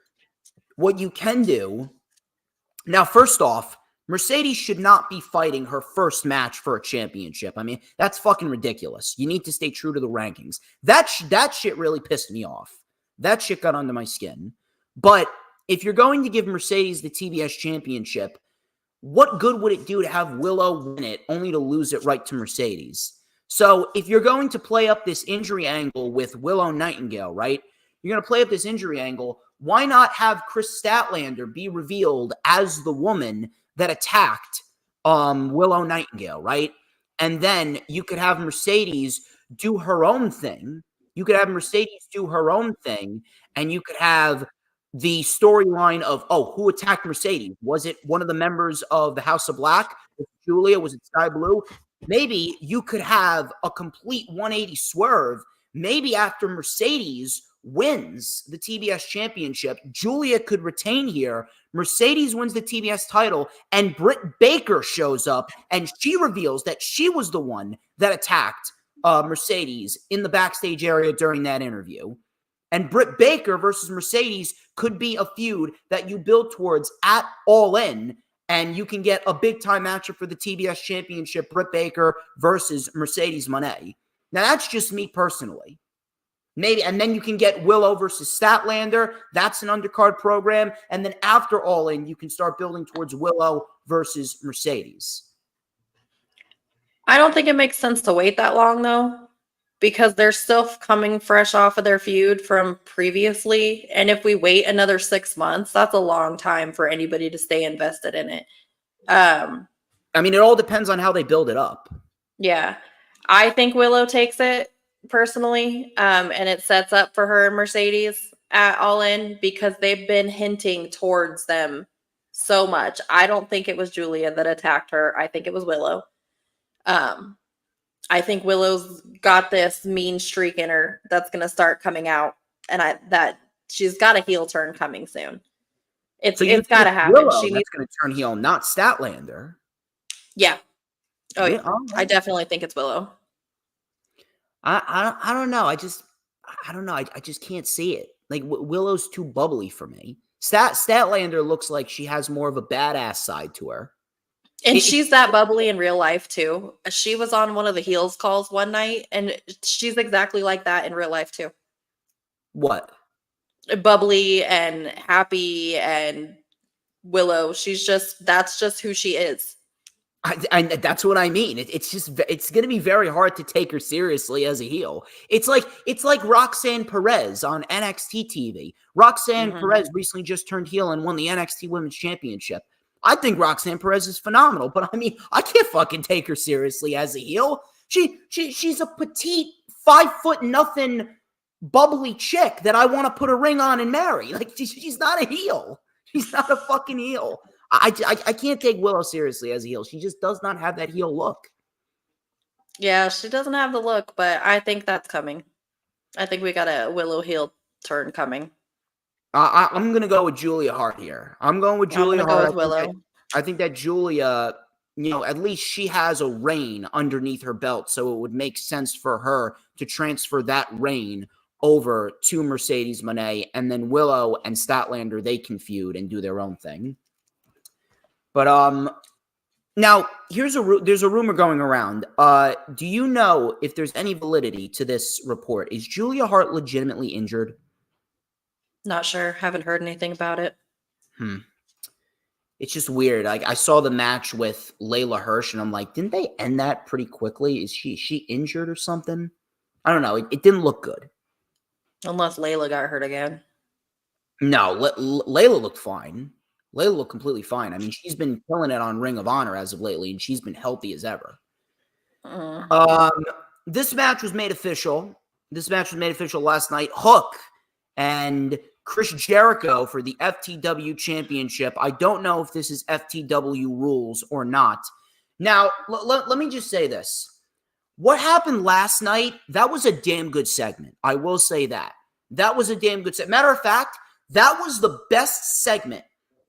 what you can do... Now, first off, Mercedes should not be fighting her first match for a championship. I mean, that's fucking ridiculous. You need to stay true to the rankings. That shit really pissed me off. That shit got under my skin. But if you're going to give Mercedes the TBS championship, what good would it do to have Willow win it only to lose it right to Mercedes? So if you're going to play up this injury angle with Willow Nightingale, right? You're going to play up this injury angle. Why not have Chris Statlander be revealed as the woman that attacked Willow Nightingale, right? And then you could have Mercedes do her own thing. You could have Mercedes do her own thing, and you could have the storyline of, oh, who attacked Mercedes? Was it one of the members of the House of Black? Was it Julia? Was it Sky Blue? Maybe you could have a complete 180 swerve. Maybe after Mercedes wins the TBS championship, Julia could retain here. Mercedes wins the TBS title, and Britt Baker shows up, and she reveals that she was the one that attacked Mercedes in the backstage area during that interview. And Britt Baker versus Mercedes could be a feud that you build towards at All In, and you can get a big-time matchup for the TBS championship, Britt Baker versus Mercedes Moné. Now, that's just me personally. Maybe, and then you can get Willow versus Statlander. That's an undercard program. And then after All In, you can start building towards Willow versus Mercedes. I don't think it makes sense to wait that long, though, because they're still coming fresh off of their feud from previously. And if we wait another 6 months, that's a long time for anybody to stay invested in it. I mean, it all depends on how they build it up. Yeah. I think Willow takes it personally, and it sets up for her and Mercedes at All In because they've been hinting towards them so much. I don't think it was Julia that attacked her. I think it was Willow. I think Willow's got this mean streak in her that's going to start coming out, and that she's got a heel turn coming soon. It's got to happen. Willow, she's going to turn heel, not Statlander. Yeah. Oh yeah. Oh, I definitely think it's Willow. I don't know. I don't know. I just can't see it. Like Willow's too bubbly for me. Statlander looks like she has more of a badass side to her. And she's that bubbly in real life too. She was on one of the heels calls one night, and she's exactly like that in real life too. What? Bubbly and happy, and Willow. That's just who she is. That's what I mean. It's going to be very hard to take her seriously as a heel. It's like Roxanne Perez on NXT TV. Roxanne Perez recently just turned heel and won the NXT Women's Championship. I think Roxanne Perez is phenomenal, but I mean, I can't fucking take her seriously as a heel. She's a petite, 5'0" bubbly chick that I want to put a ring on and marry. Like she's not a heel. She's not a fucking heel. I can't take Willow seriously as a heel. She just does not have that heel look. Yeah, she doesn't have the look, but I think that's coming. I think we got a Willow heel turn coming. I'm going to go with Julia Hart here. I'm going with Julia Hart. Go with Willow. I think that Julia, at least she has a reign underneath her belt, so it would make sense for her to transfer that reign over to Mercedes Moné, and then Willow and Statlander, they can feud and do their own thing. But now there's a rumor going around. Do you know if there's any validity to this report? Is Julia Hart legitimately injured? Not sure. Haven't heard anything about it. It's just weird. Like I saw the match with Layla Hirsch, and I'm like, didn't they end that pretty quickly? Is she injured or something? I don't know. It didn't look good. Unless Layla got hurt again. No, Layla looked fine. Layla looked completely fine. I mean, she's been killing it on Ring of Honor as of lately, and she's been healthy as ever. This match was made official. Last night. Hook and Chris Jericho for the FTW Championship. I don't know if this is FTW rules or not. Now, let me just say this. What happened last night, that was a damn good segment. I will say that. That was a damn good segment. Matter of fact, that was the best segment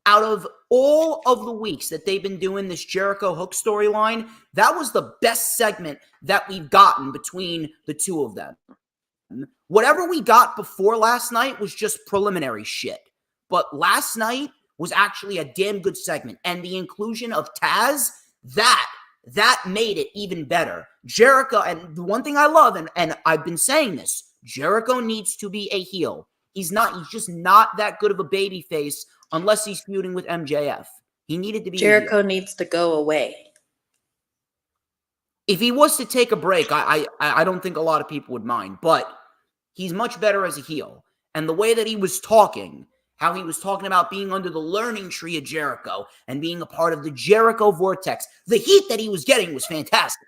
out of all of the weeks that they've been doing this Jericho Hook storyline. That was the best segment that we've gotten between the two of them. Whatever we got before last night was just preliminary shit. But last night was actually a damn good segment. And the inclusion of Taz, that made it even better. Jericho, and the one thing I love, and I've been saying this, Jericho needs to be a heel. He's just not that good of a baby face unless he's feuding with MJF. He needed to be Jericho needs to go away. If he was to take a break, I don't think a lot of people would mind, but he's much better as a heel. And the way that he was talking, how he was talking about being under the learning tree of Jericho and being a part of the Jericho vortex, the heat that he was getting was fantastic.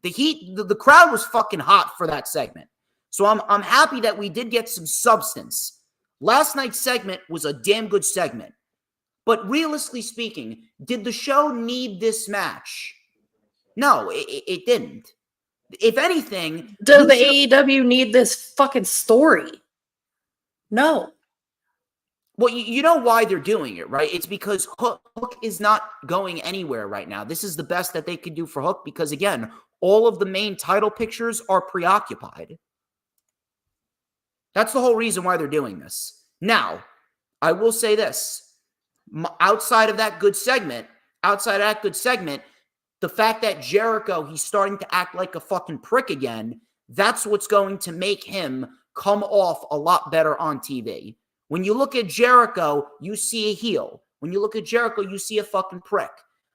The heat, the crowd was fucking hot for that segment. So I'm happy that we did get some substance. Last night's segment was a damn good segment. But realistically speaking, did the show need this match? No, it didn't. If anything... Does the AEW need this fucking story? No. Well, you know why they're doing it, right? It's because Hook is not going anywhere right now. This is the best that they could do for Hook because, again, all of the main title pictures are preoccupied. That's the whole reason why they're doing this. Now, I will say this. Outside of that good segment, the fact that Jericho, he's starting to act like a fucking prick again, that's what's going to make him come off a lot better on TV. When you look at Jericho, you see a heel. When you look at Jericho, you see a fucking prick.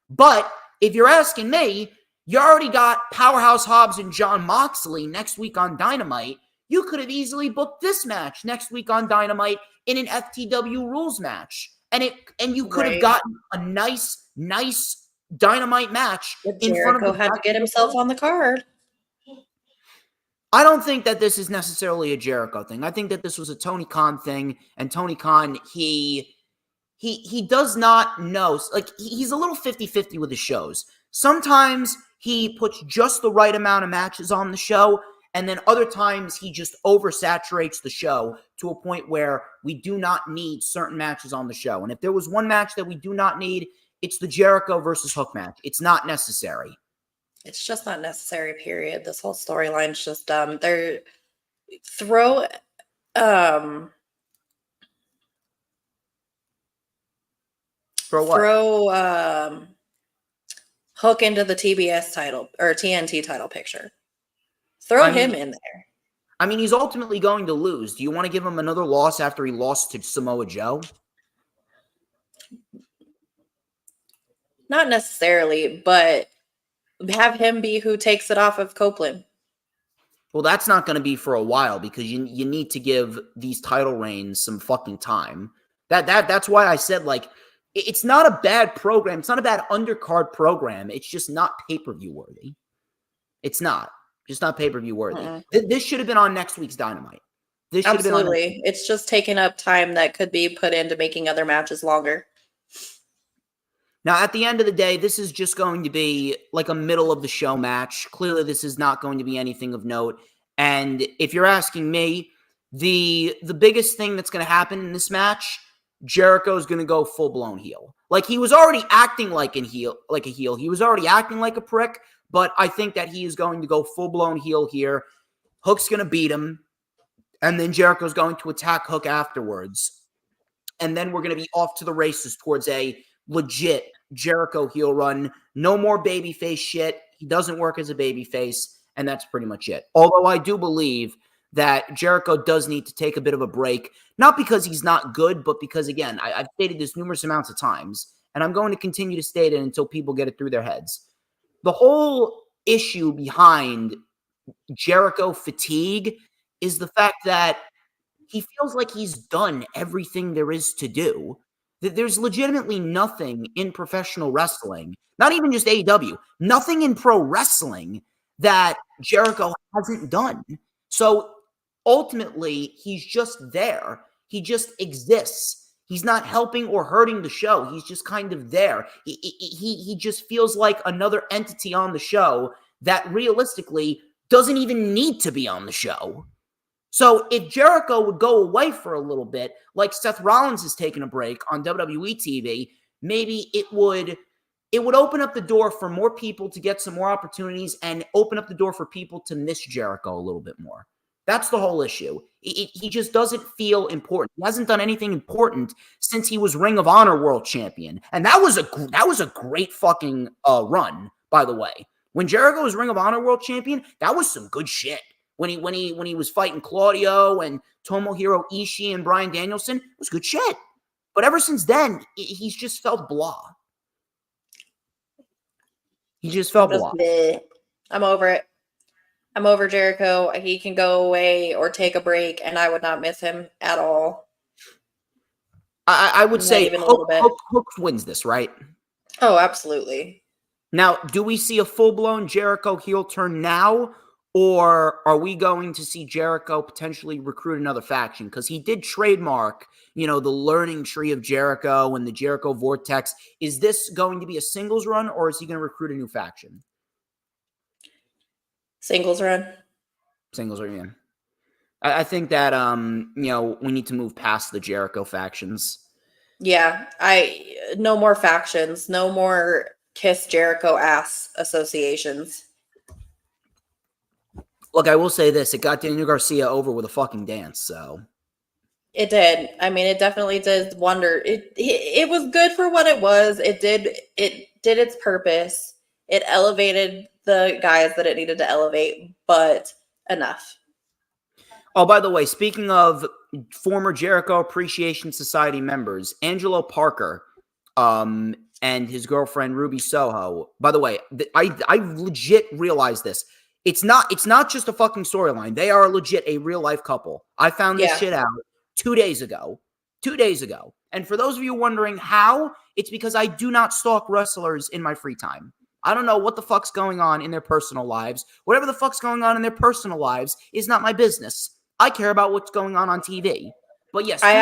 But if you're asking me, you already got Powerhouse Hobbs and Jon Moxley next week on Dynamite. You could have easily booked this match next week on Dynamite in an FTW rules match. And you could have gotten a nice Dynamite match in front of Jericho had to get himself on the card. I don't think that this is necessarily a Jericho thing. I think that this was a Tony Khan thing, and Tony Khan, he does not know. Like, he's a little 50-50 with his shows. Sometimes he puts just the right amount of matches on the show, and then other times he just oversaturates the show to a point where we do not need certain matches on the show. And if there was one match that we do not need, it's the Jericho versus Hook match. It's not necessary. It's just not necessary, period. This whole storyline's just dumb. Throw Hook into the TBS title or TNT title picture. Throw him in there. I mean, he's ultimately going to lose. Do you want to give him another loss after he lost to Samoa Joe? Not necessarily, but have him be who takes it off of Copeland. Well, that's not going to be for a while because you need to give these title reigns some fucking time. That's why I said, like, it's not a bad program. It's not a bad undercard program. It's just not pay-per-view worthy. It's not. Just not pay-per-view worthy. This should have been on next week's Dynamite. Absolutely. It's just taking up time that could be put into making other matches longer. Now, at the end of the day, this is just going to be like a middle-of-the-show match. Clearly, this is not going to be anything of note. And if you're asking me, the biggest thing that's going to happen in this match, Jericho's going to go full-blown heel. Like, he was already acting like a heel. He was already acting like a prick, but I think that he is going to go full-blown heel here. Hook's going to beat him, and then Jericho's going to attack Hook afterwards. And then we're going to be off to the races towards a legit Jericho heel run. No more babyface shit. He doesn't work as a babyface, and that's pretty much it. Although I do believe that Jericho does need to take a bit of a break, not because he's not good, but because, again, I've stated this numerous amounts of times, and I'm going to continue to state it until people get it through their heads. The whole issue behind Jericho fatigue is the fact that he feels like he's done everything there is to do. There's legitimately nothing in professional wrestling, not even just AEW, nothing in pro wrestling that Jericho hasn't done. So ultimately, he's just there. He just exists. He's not helping or hurting the show. He's just kind of there. He just feels like another entity on the show that realistically doesn't even need to be on the show. So if Jericho would go away for a little bit, like Seth Rollins has taken a break on WWE TV, maybe it would open up the door for more people to get some more opportunities and open up the door for people to miss Jericho a little bit more. That's the whole issue. He just doesn't feel important. He hasn't done anything important since he was Ring of Honor World Champion, and that was a great fucking run, by the way. When Jericho was Ring of Honor World Champion, that was some good shit. When he was fighting Claudio and Tomohiro Ishii and Bryan Danielson, it was good shit. But ever since then, he's just felt blah. He just felt blah. I'm over it. I'm over Jericho. He can go away or take a break, and I would not miss him at all. I would say Hook wins this, right? Oh, absolutely. Now, do we see a full-blown Jericho heel turn now, or are we going to see Jericho potentially recruit another faction? Because he did trademark, the learning tree of Jericho and the Jericho Vortex. Is this going to be a singles run, or is he going to recruit a new faction? Singles run. Singles run, yeah. I think that, we need to move past the Jericho factions. Yeah, no more factions. No more Kiss Jericho ass associations. Look, I will say this. It got Daniel Garcia over with a fucking dance, so. It did. I mean, it definitely did wonder. It was good for what it was. It did its purpose. It elevated the guys that it needed to elevate, but enough. Oh, by the way, speaking of former Jericho Appreciation Society members, Angelo Parker and his girlfriend Ruby Soho. By the way, I legit realized this. It's not just a fucking storyline. They are legit a real life couple. I found this shit out 2 days ago. 2 days ago. And for those of you wondering how, it's because I do not stalk wrestlers in my free time. I don't know what the fuck's going on in their personal lives. Whatever the fuck's going on in their personal lives is not my business. I care about what's going on TV. But yes, I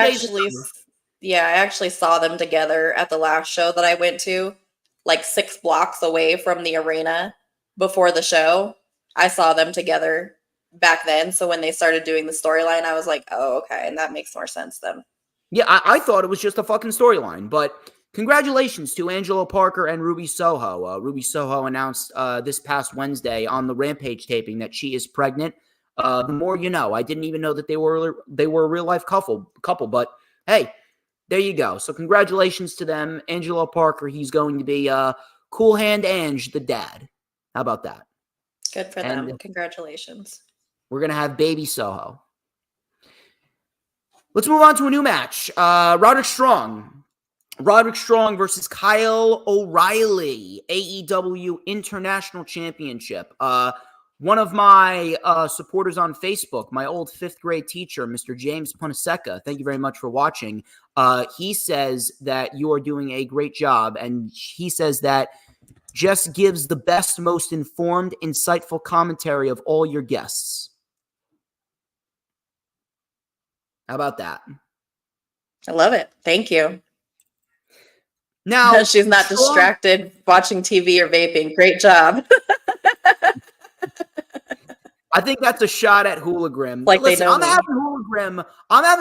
actually saw them together at the last show that I went to, like 6 blocks away from the arena before the show. I saw them together back then. So when they started doing the storyline, I was like, oh, okay. And that makes more sense then. Yeah, I thought it was just a fucking storyline, but congratulations to Angelo Parker and Ruby Soho. Ruby Soho announced this past Wednesday on the Rampage taping that she is pregnant. The more you know. I didn't even know that they were a real life couple, but hey, there you go. So congratulations to them. Angelo Parker, he's going to be Cool Hand Ange, the dad. How about that? Good for them. Congratulations. We're going to have baby Soho. Let's move on to a new match. Roderick Strong versus Kyle O'Reilly, AEW International Championship. One of my supporters on Facebook, my old 5th grade teacher, Mr. James Punaseca, thank you very much for watching. He says that you are doing a great job, and he says that Jess gives the best, most informed, insightful commentary of all your guests. How about that? I love it. Thank you. Now she's not distracted watching TV or vaping. Great job. I think that's a shot at Hoolagrim. Like listen, I'm having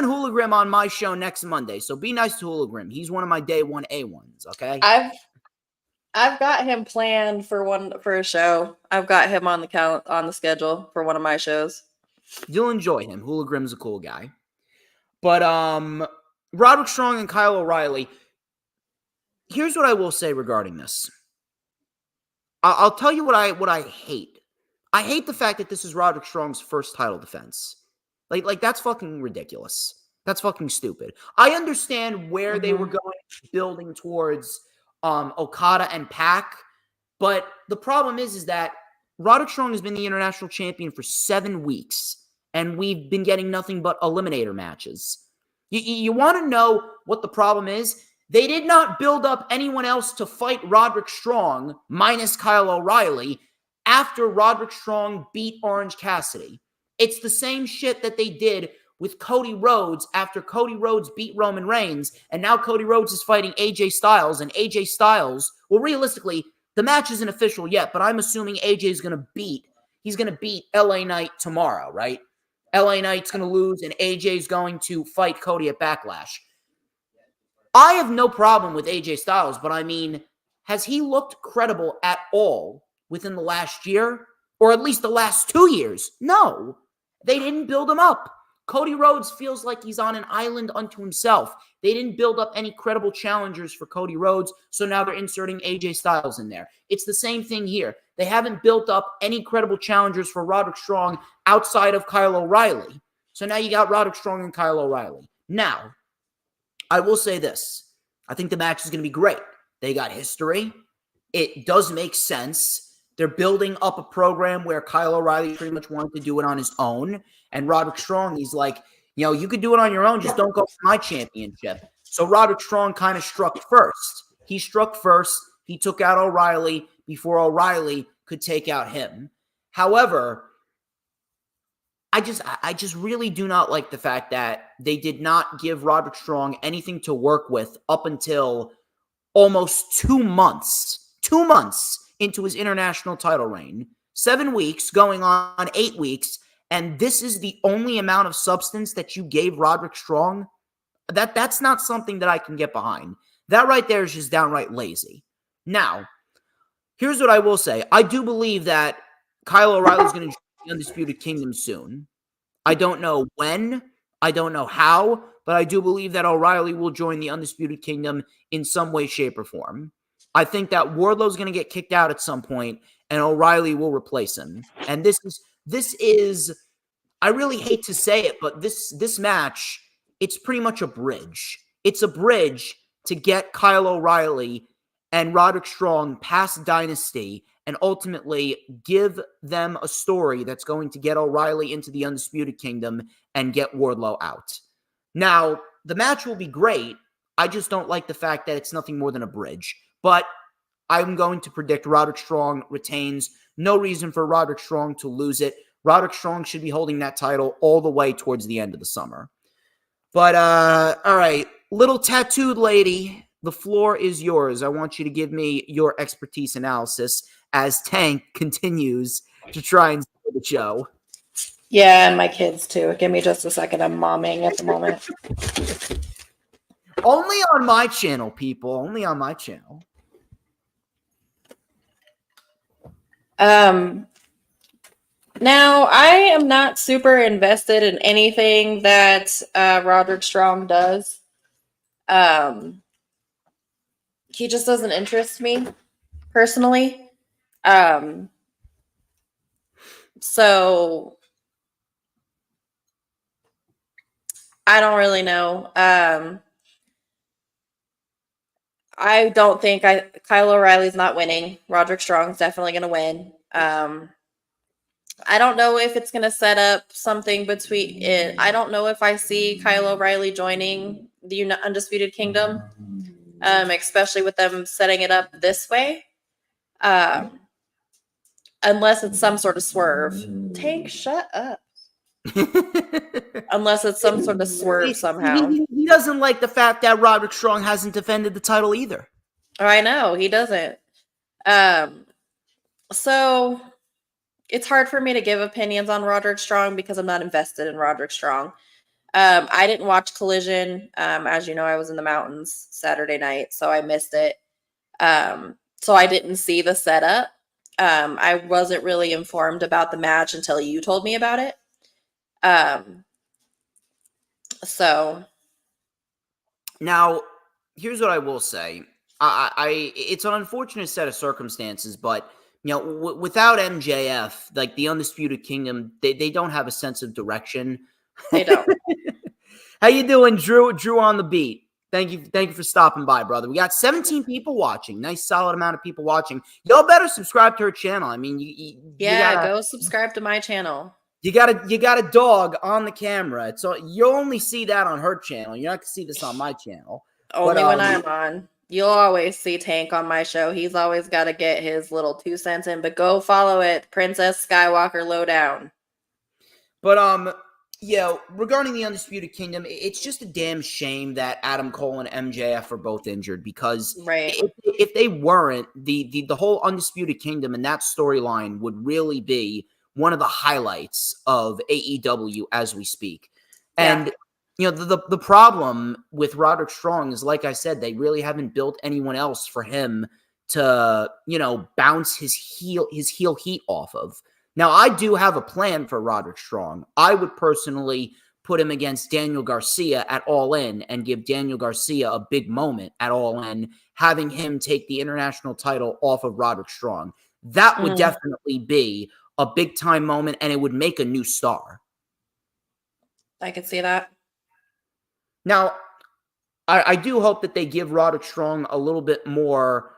Hoolagrim on my show next Monday, so be nice to Hoolagrim. He's one of my day one A1s, okay? I've got him planned for a show. I've got him on the schedule for one of my shows. You'll enjoy him. Hoolagrim's a cool guy. But Roderick Strong and Kyle O'Reilly, here's what I will say regarding this. I'll tell you what I hate. I hate the fact that this is Roderick Strong's first title defense. Like that's fucking ridiculous. That's fucking stupid. I understand where they were going, building towards Okada and Pac, but the problem is that Roderick Strong has been the international champion for 7 weeks, and we've been getting nothing but eliminator matches. You want to know what the problem is? They did not build up anyone else to fight Roderick Strong, minus Kyle O'Reilly, after Roderick Strong beat Orange Cassidy. It's the same shit that they did with Cody Rhodes after Cody Rhodes beat Roman Reigns, and now Cody Rhodes is fighting AJ Styles, and AJ Styles, well, realistically, the match isn't official yet, but I'm assuming AJ is going to beat LA Knight tomorrow, right? LA Knight's going to lose, and AJ's going to fight Cody at Backlash. I have no problem with AJ Styles, but I mean, has he looked credible at all within the last year? Or at least the last 2 years? No. They didn't build him up. Cody Rhodes feels like he's on an island unto himself. They didn't build up any credible challengers for Cody Rhodes, so now they're inserting AJ Styles in there. It's the same thing here. They haven't built up any credible challengers for Roderick Strong outside of Kyle O'Reilly. So now you got Roderick Strong and Kyle O'Reilly. Now, I will say this. I think the match is going to be great. They got history. It does make sense. They're building up a program where Kyle O'Reilly pretty much wanted to do it on his own. And Roderick Strong, he's like, you could do it on your own. Just don't go for my championship. So Roderick Strong kind of struck first. He struck first. He took out O'Reilly before O'Reilly could take out him. However, I just really do not like the fact that they did not give Roderick Strong anything to work with up until almost 2 months. 2 months into his international title reign. 7 weeks, going on 8 weeks, and this is the only amount of substance that you gave Roderick Strong? That's not something that I can get behind. That right there is just downright lazy. Now, here's what I will say. I do believe that Kyle O'Reilly is going to join the Undisputed Kingdom soon. I don't know when, I don't know how, but I do believe that O'Reilly will join the Undisputed Kingdom in some way, shape, or form. I think that Wardlow's going to get kicked out at some point, and O'Reilly will replace him. And this is, I really hate to say it, but this match, it's pretty much a bridge. It's a bridge to get Kyle O'Reilly and Roderick Strong past Dynasty and ultimately give them a story that's going to get O'Reilly into the Undisputed Kingdom and get Wardlow out. Now, the match will be great. I just don't like the fact that it's nothing more than a bridge. But I'm going to predict Roderick Strong retains. No reason for Roderick Strong to lose it. Roderick Strong should be holding that title all the way towards the end of the summer. But, all right, little tattooed lady, the floor is yours. I want you to give me your expertise analysis as Tank continues to try and steal the show. Yeah, and my kids too. Give me just a second. I'm momming at the moment. Only on my channel, people. Only on my channel. Now, I am not super invested in anything that Roderick Strong does. He just doesn't interest me personally. So I don't really know. I don't think Kyle O'Reilly's not winning. Roderick Strong's definitely going to win. I don't know if it's going to set up something between it. I don't know if I see Kyle O'Reilly joining the Undisputed Kingdom, especially with them setting it up this way. Unless it's some sort of swerve. Tank, shut up. Unless it's some sort of swerve somehow. He doesn't like the fact that Roderick Strong hasn't defended the title either. I know, he doesn't. So it's hard for me to give opinions on Roderick Strong because I'm not invested in Roderick Strong. I didn't watch Collision. As you know, I was in the mountains Saturday night, so I missed it. So I didn't see the setup. I wasn't really informed about the match until you told me about it. So now, here's what I will say. It's an unfortunate set of circumstances, but without MJF, like the Undisputed Kingdom, they don't have a sense of direction. They don't. How you doing, Drew? Drew on the beat. Thank you for stopping by, brother. We got 17 people watching. Nice, solid amount of people watching. Y'all better subscribe to her channel. I mean, go subscribe to my channel. You got a dog on the camera. You'll only see that on her channel. You're not gonna see this on my channel. Only when I'm on. You'll always see Tank on my show. He's always got to get his little 2 cents in. But go follow it, Princess Skywalker Lowdown. But Yeah, regarding the Undisputed Kingdom, it's just a damn shame that Adam Cole and MJF are both injured because Right. if they weren't, the whole Undisputed Kingdom and that storyline would really be one of the highlights of AEW as we speak. Yeah. And the problem with Roderick Strong is, like I said, they really haven't built anyone else for him to bounce his heel heat off of. Now, I do have a plan for Roderick Strong. I would personally put him against Daniel Garcia at All In and give Daniel Garcia a big moment at All In, having him take the international title off of Roderick Strong. That would definitely be a big-time moment, and it would make a new star. I could see that. Now, I do hope that they give Roderick Strong a little bit more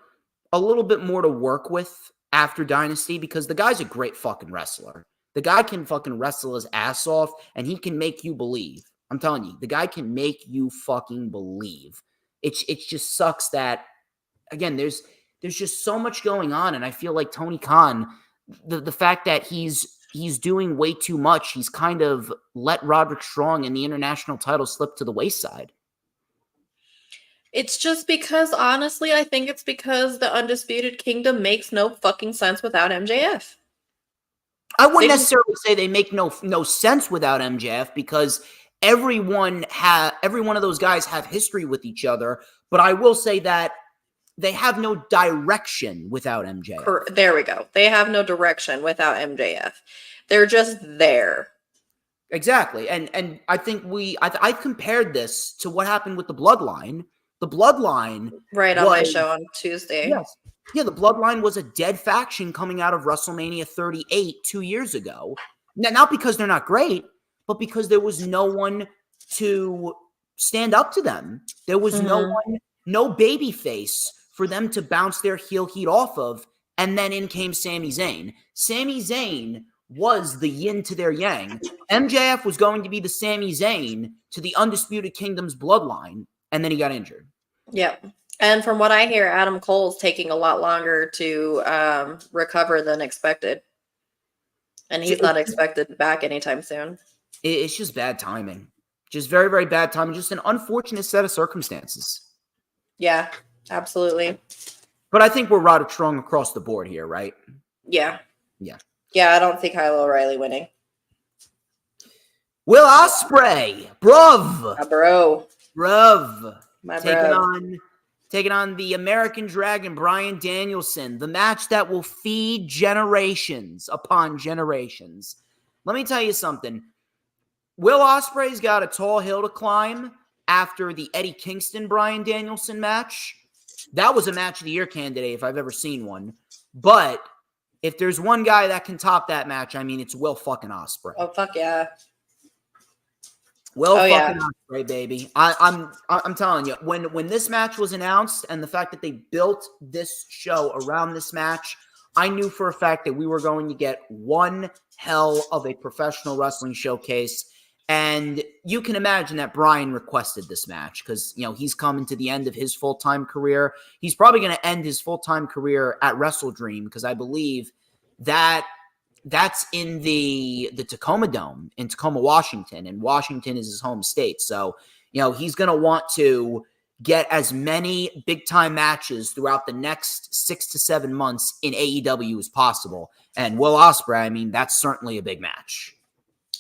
to work with after Dynasty, because the guy's a great fucking wrestler. The guy can fucking wrestle his ass off, and he can make you believe. I'm telling you, the guy can make you fucking believe. It just sucks that, again, there's just so much going on, and I feel like Tony Khan, the fact that he's doing way too much, he's kind of let Roderick Strong and the international title slip to the wayside. It's just because, honestly, I think it's because the Undisputed Kingdom makes no fucking sense without MJF. I wouldn't necessarily say they make no sense without MJF, because every one of those guys have history with each other, but I will say that they have no direction without MJF. There we go. They have no direction without MJF. They're just there. Exactly. And I think I compared this to what happened with the Bloodline. The Bloodline on my show on Tuesday. Yes. Yeah, the Bloodline was a dead faction coming out of WrestleMania 38 2 years ago. Now, not because they're not great, but because there was no one to stand up to them. There was no baby face for them to bounce their heel heat off of, and then in came Sami Zayn. Sami Zayn was the yin to their yang. MJF was going to be the Sami Zayn to the Undisputed Kingdom's Bloodline, and then he got injured. Yep. And from what I hear, Adam Cole's taking a lot longer to recover than expected. And he's not expected back anytime soon. It's just bad timing. Just very, very bad timing. Just an unfortunate set of circumstances. Yeah, absolutely. But I think we're Roderick Strong across the board here, right? Yeah. Yeah. Yeah, I don't think Kyle O'Reilly winning. Will Ospreay, bruv. My bro. Bruv. My bro. Taking on the American Dragon, Bryan Danielson, the match that will feed generations upon generations. Let me tell you something. Will Ospreay's got a tall hill to climb after the Eddie Kingston Bryan Danielson match. That was a match of the year candidate if I've ever seen one. But if there's one guy that can top that match, I mean, it's Will fucking Ospreay. Oh, fuck yeah. Will fucking Ospreay, baby. I'm telling you, when this match was announced and the fact that they built this show around this match, I knew for a fact that we were going to get one hell of a professional wrestling showcase. And you can imagine that Bryan requested this match because, he's coming to the end of his full-time career. He's probably going to end his full-time career at WrestleDream, because I believe that's in the Tacoma Dome in Tacoma, Washington, and Washington is his home state. So, he's going to want to get as many big-time matches throughout the next 6 to 7 months in AEW as possible. And Will Ospreay, I mean, that's certainly a big match.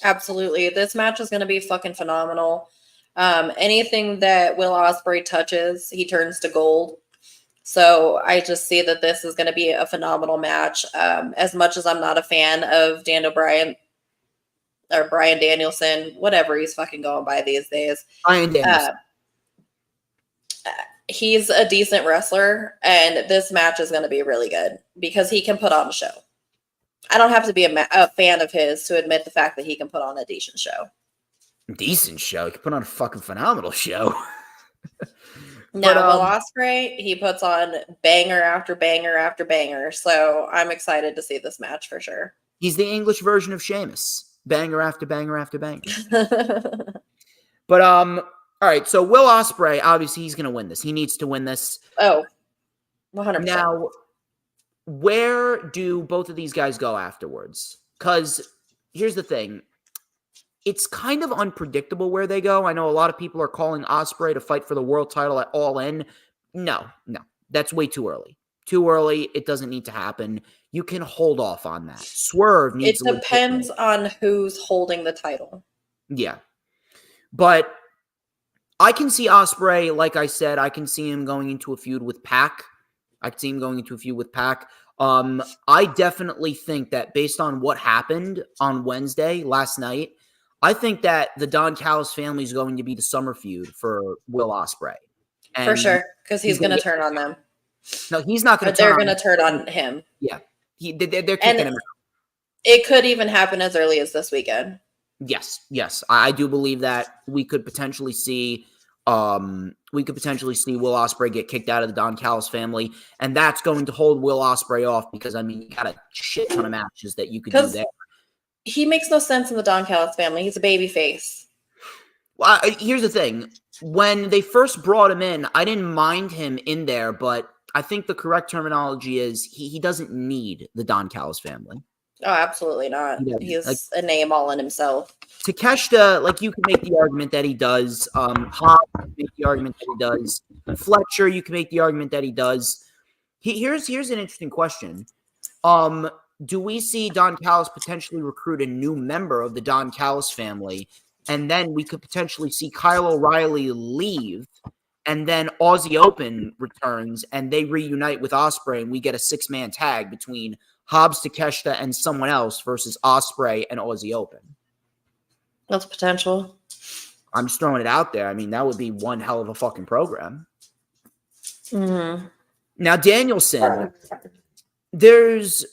Absolutely. This match is going to be fucking phenomenal. Anything that Will Ospreay touches, he turns to gold. So I just see that this is going to be a phenomenal match. As much as I'm not a fan of Bryan Danielson, whatever he's fucking going by these days. Bryan Danielson. He's a decent wrestler, and this match is going to be really good because he can put on a show. I don't have to be a fan of his to admit the fact that he can put on a decent show. Decent show? He can put on a fucking phenomenal show. No, Will Ospreay, he puts on banger after banger after banger. So I'm excited to see this match for sure. He's the English version of Sheamus. Banger after banger after banger. But, all right. So Will Ospreay, obviously he's going to win this. He needs to win this. Oh, 100%. Now, where do both of these guys go afterwards? Because here's the thing. it's kind of unpredictable where they go. I know a lot of people are calling Ospreay to fight for the world title at All In. No, that's way too early. Too early. It doesn't need to happen. You can hold off on that. Swerve It needs to depends on who's holding the title. Yeah. But I can see Ospreay, like I said, I can see him going into a feud with Pac. I can see him going into a feud with Pac. I definitely think that based on what happened on Wednesday, last night, I think that the Don Callis family is going to be the summer feud for Will Ospreay. For sure, because he's going to turn on them. No, he's not going to turn on them. But they're going to turn on him. Yeah. They're kicking him out. It could even happen as early as this weekend. Yes. I do believe that we could potentially see Will Ospreay get kicked out of the Don Callis family, and that's going to hold Will Ospreay off because, I mean, you got a shit ton of matches that you could do there. He makes no sense in the Don Callis family. He's a baby face. Well, here's the thing. When they first brought him in, I didn't mind him in there, but I think the correct terminology is he doesn't need the Don Callis family. Oh, absolutely not. He's a name all in himself. Takeshita, you can make the argument that he does. Hobbs, you can make the argument that he does. Fletcher, you can make the argument that he does. Here's an interesting question. Do we see Don Callis potentially recruit a new member of the Don Callis family, and then we could potentially see Kyle O'Reilly leave, and then Aussie Open returns, and they reunite with Ospreay, and we get a 6-man tag between Hobbs, Takeshita, and someone else versus Ospreay and Aussie Open? That's potential. I'm just throwing it out there. I mean, that would be one hell of a fucking program. Mm-hmm. Now, Danielson, there's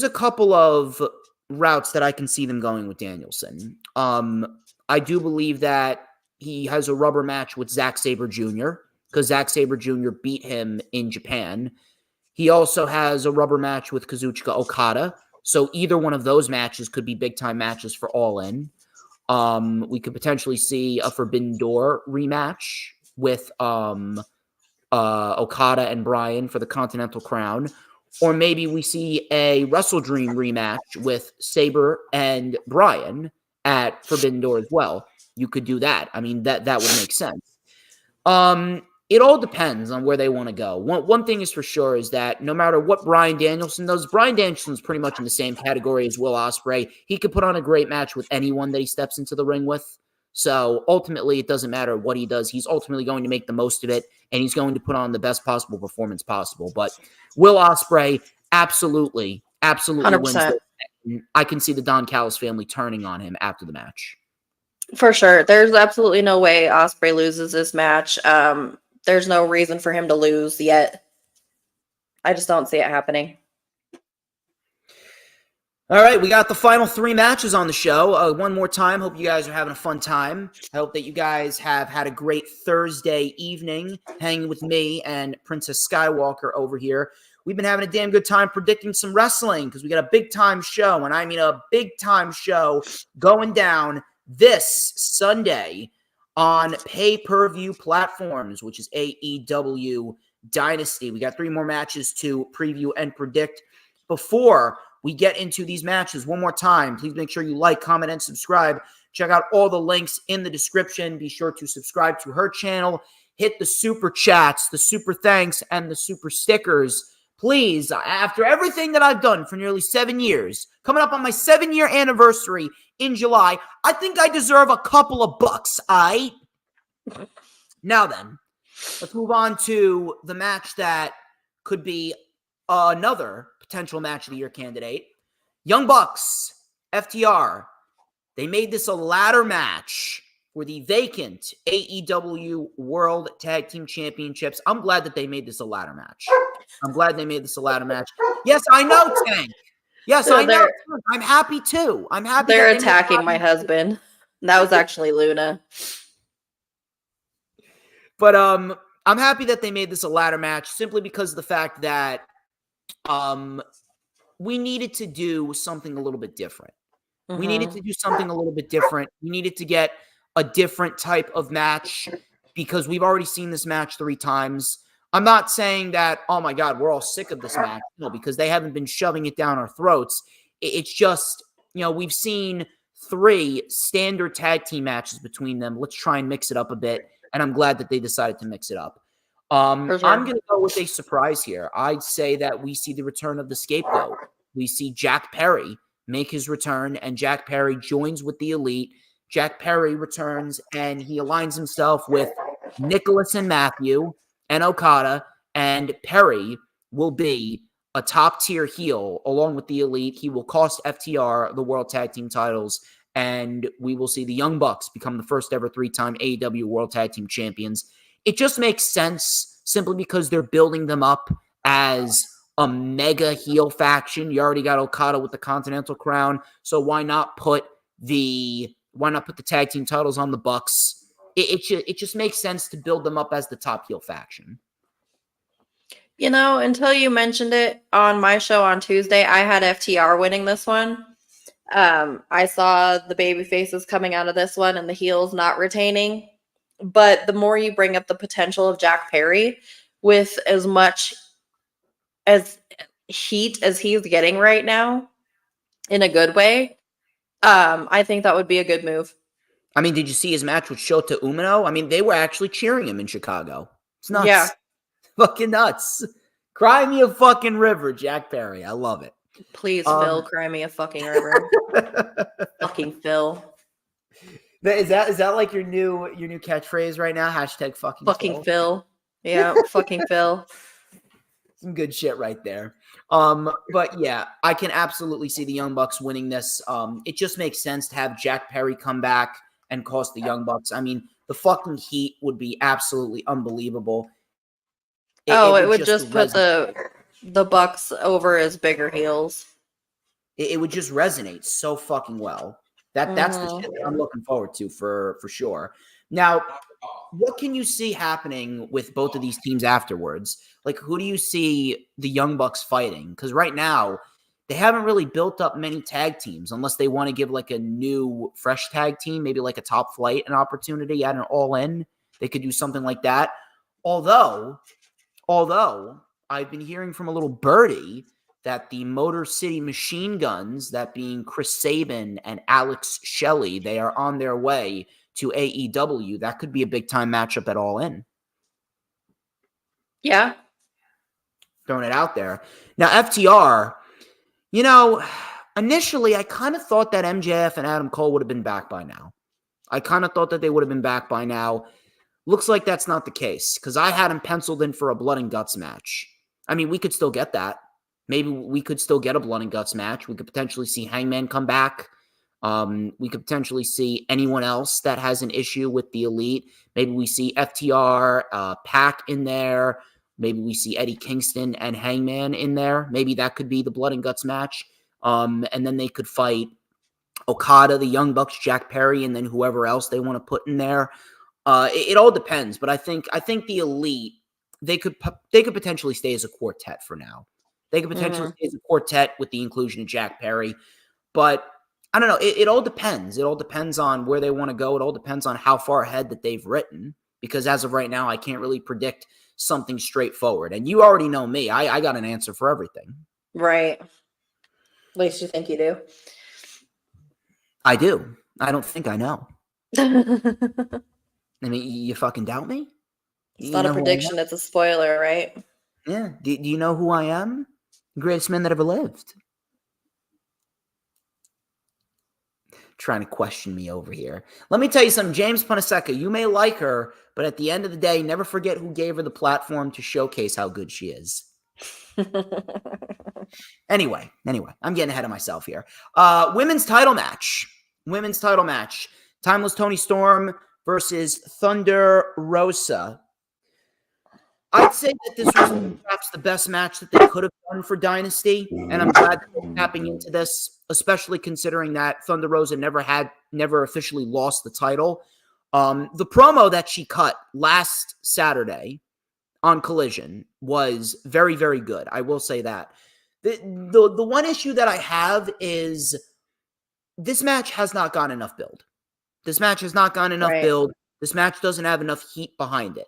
a couple of routes that I can see them going with Danielson. I do believe that he has a rubber match with Zack Sabre Jr. because Zack Sabre Jr. beat him in Japan. He also has a rubber match with Kazuchika Okada. So either one of those matches could be big-time matches for All In. We could potentially see a Forbidden Door rematch with Okada and Bryan for the Continental Crown. Or maybe we see a Wrestle Dream rematch with Sabre and Bryan at Forbidden Door as well. You could do that. I mean, that would make sense. It all depends on where they want to go. One thing is for sure is that no matter what Bryan Danielson does, Bryan Danielson is pretty much in the same category as Will Ospreay. He could put on a great match with anyone that he steps into the ring with. So ultimately, it doesn't matter what he does. He's ultimately going to make the most of it, and he's going to put on the best possible performance possible. But Will Ospreay absolutely 100%. Wins. I can see the Don Callis family turning on him after the match. For sure. There's absolutely no way Ospreay loses this match. There's no reason for him to lose yet. I just don't see it happening. All right, we got the final 3 matches on the show. One more time, hope you guys are having a fun time. I hope that you guys have had a great Thursday evening hanging with me and Princess Skywalker over here. We've been having a damn good time predicting some wrestling because we got a big-time show, and I mean a big-time show going down this Sunday on pay-per-view platforms, which is AEW Dynasty. We got 3 more matches to preview and predict. Before we get into these matches, one more time, please make sure you like, comment, and subscribe. Check out all the links in the description. Be sure to subscribe to her channel. Hit the super chats, the super thanks, and the super stickers. Please, after everything that I've done for nearly 7 years, coming up on my 7-year anniversary in July, I think I deserve a couple of bucks, all right? Now then, let's move on to the match that could be another potential match of the year candidate. Young Bucks, FTR, they made this a ladder match for the vacant AEW World Tag Team Championships. I'm glad that they made this a ladder match. Yes, I know, Tank. Yes, I know. I'm happy too. They're attacking my husband. That was actually Luna. But I'm happy that they made this a ladder match simply because of the fact that we needed to do something a little bit different. Mm-hmm. We needed to do something a little bit different. We needed to get a different type of match because we've already seen this match 3 times. I'm not saying that, oh my God, we're all sick of this match. No, because they haven't been shoving it down our throats. It's just, we've seen 3 standard tag team matches between them. Let's try and mix it up a bit. And I'm glad that they decided to mix it up. For sure. I'm going to go with a surprise here. I'd say that we see the return of the scapegoat. We see Jack Perry make his return, and Jack Perry joins with the Elite. Jack Perry returns, and he aligns himself with Nicholas and Matthew and Okada, and Perry will be a top-tier heel along with the Elite. He will cost FTR the World Tag Team titles, and we will see the Young Bucks become the first ever 3-time AEW World Tag Team champions. It just makes sense simply because they're building them up as a mega heel faction. You already got Okada with the Continental Crown, so why not put the tag team titles on the Bucks? It just makes sense to build them up as the top heel faction. You know, until you mentioned it on my show on Tuesday, I had FTR winning this one. I saw the baby faces coming out of this one and the heels not retaining. But the more you bring up the potential of Jack Perry with as much as heat as he's getting right now, in a good way, I think that would be a good move. I mean, did you see his match with Shota Umino? I mean, they were actually cheering him in Chicago. It's nuts. Yeah. Fucking nuts. Cry me a fucking river, Jack Perry. I love it. Please, Phil, cry me a fucking river. Fucking Phil. Is that like your new catchphrase right now? Hashtag fucking Phil. Yeah, fucking Phil. Some good shit right there. But yeah, I can absolutely see the Young Bucks winning this. It just makes sense to have Jack Perry come back and cost the Young Bucks. I mean, the fucking heat would be absolutely unbelievable. It would just put the Bucks over as bigger heels. It would just resonate so fucking well. That's the shit that I'm looking forward to for sure. Now, what can you see happening with both of these teams afterwards? Like, who do you see the Young Bucks fighting? Because right now, they haven't really built up many tag teams unless they want to give like a new, fresh tag team, maybe like a Top Flight an opportunity at an All-In. They could do something like that. Although I've been hearing from a little birdie that the Motor City Machine Guns, that being Chris Sabin and Alex Shelley, they are on their way to AEW. That could be a big-time matchup at All In. Yeah. Throwing it out there. Now, FTR, you know, initially I kind of thought that MJF and Adam Cole would have been back by now. Looks like that's not the case because I had him penciled in for a Blood and Guts match. I mean, we could still get that. Maybe we could still get a Blood and Guts match. We could potentially see Hangman come back. We could potentially see anyone else that has an issue with the Elite. Maybe we see FTR, Pac in there. Maybe we see Eddie Kingston and Hangman in there. Maybe that could be the Blood and Guts match. And then they could fight Okada, the Young Bucks, Jack Perry, and then whoever else they want to put in there. It all depends, but I think the Elite, they could potentially stay as a quartet for now. They could potentially stay as a quartet with the inclusion of Jack Perry, but I don't know. It all depends. It all depends on where they want to go. It all depends on how far ahead that they've written, because as of right now, I can't really predict something straightforward. And you already know me. I got an answer for everything. Right. At least you think you do. I do. I don't think I know. I mean, you fucking doubt me? It's not a prediction. It's a spoiler, right? Yeah. Do you know who I am? The greatest man that ever lived. Trying to question me over here. Let me tell you something. James Punaseca, you may like her, but at the end of the day, never forget who gave her the platform to showcase how good she is. Anyway, I'm getting ahead of myself here. Women's title match. Timeless Toni Storm versus Thunder Rosa. I'd say that this was perhaps the best match that they could have done for Dynasty, and I'm glad that they're tapping into this, especially considering that Thunder Rosa never officially lost the title. The promo that she cut last Saturday on Collision was very, very good. I will say that. The one issue that I have is this match has not gotten enough build. This match doesn't have enough heat behind it.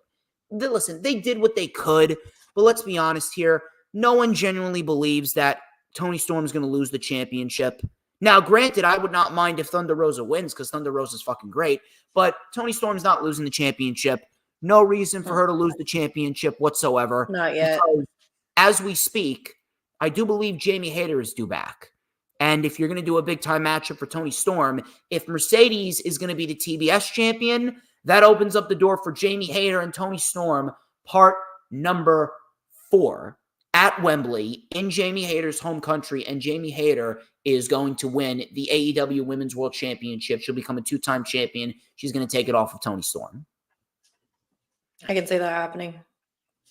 Listen, they did what they could, but let's be honest here. No one genuinely believes that Toni Storm is going to lose the championship. Now, granted, I would not mind if Thunder Rosa wins because Thunder Rosa's fucking great, but Toni Storm's not losing the championship. No reason for her to lose the championship whatsoever. Not yet. Because as we speak, I do believe Jamie Hayter is due back. And if you're going to do a big-time matchup for Toni Storm, if Mercedes is going to be the TBS champion, that opens up the door for Jamie Hayter and Toni Storm, part number 4 at Wembley in Jamie Hayter's home country. And Jamie Hayter is going to win the AEW Women's World Championship. She'll become a 2-time champion. She's going to take it off of Toni Storm. I can see that happening.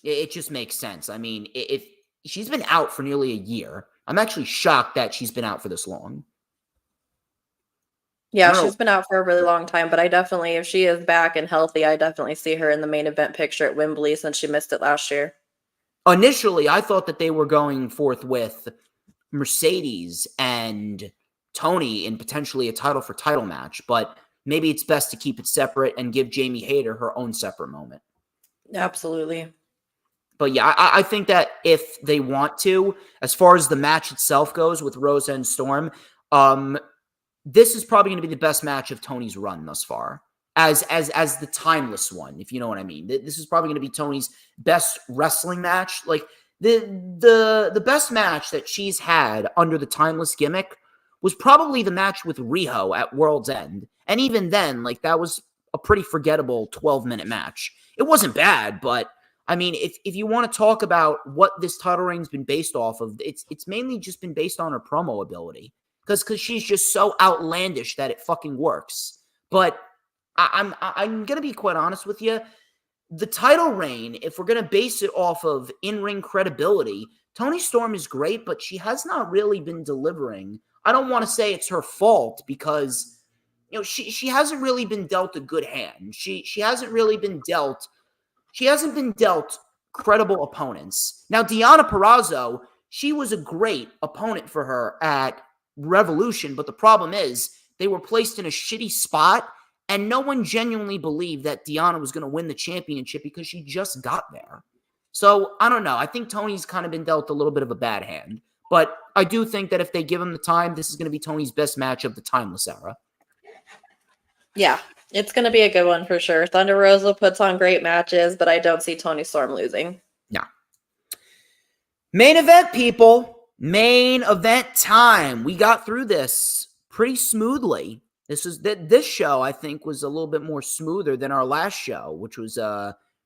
It just makes sense. I mean, if she's been out for nearly a year, I'm actually shocked that she's been out for this long. Yeah, she's been out for a really long time, but I definitely, if she is back and healthy, I definitely see her in the main event picture at Wembley since she missed it last year. Initially, I thought that they were going forth with Mercedes and Toni in potentially a title for title match, but maybe it's best to keep it separate and give Jamie Hayter her own separate moment. Absolutely. But yeah, I think that if they want to, as far as the match itself goes with Rosa and Storm, this is probably going to be the best match of Toni's run thus far, as the timeless one, if you know what I mean. This is probably going to be Toni's best wrestling match. Like the best match that she's had under the timeless gimmick was probably the match with Riho at World's End, and even then, like that was a pretty forgettable 12-minute match. It wasn't bad, but I mean, if you want to talk about what this title reign's been based off of, it's mainly just been based on her promo ability. Because she's just so outlandish that it fucking works. But I'm going to be quite honest with you. The title reign, if we're going to base it off of in-ring credibility, Toni Storm is great, but she has not really been delivering. I don't want to say it's her fault because, you know, she hasn't really been dealt a good hand. She hasn't really been dealt... She hasn't been dealt credible opponents. Now, Deonna Purrazzo, she was a great opponent for her at Revolution, but the problem is they were placed in a shitty spot, and no one genuinely believed that Deonna was going to win the championship because she just got there. So, I don't know. I think Toni's kind of been dealt a little bit of a bad hand, but I do think that if they give him the time, this is going to be Toni's best match of the timeless era. Yeah. It's going to be a good one for sure. Thunder Rosa puts on great matches, but I don't see Toni Storm losing. No. Main event, people. Main event time. We got through this pretty smoothly. This show, I think, was a little bit more smoother than our last show, which was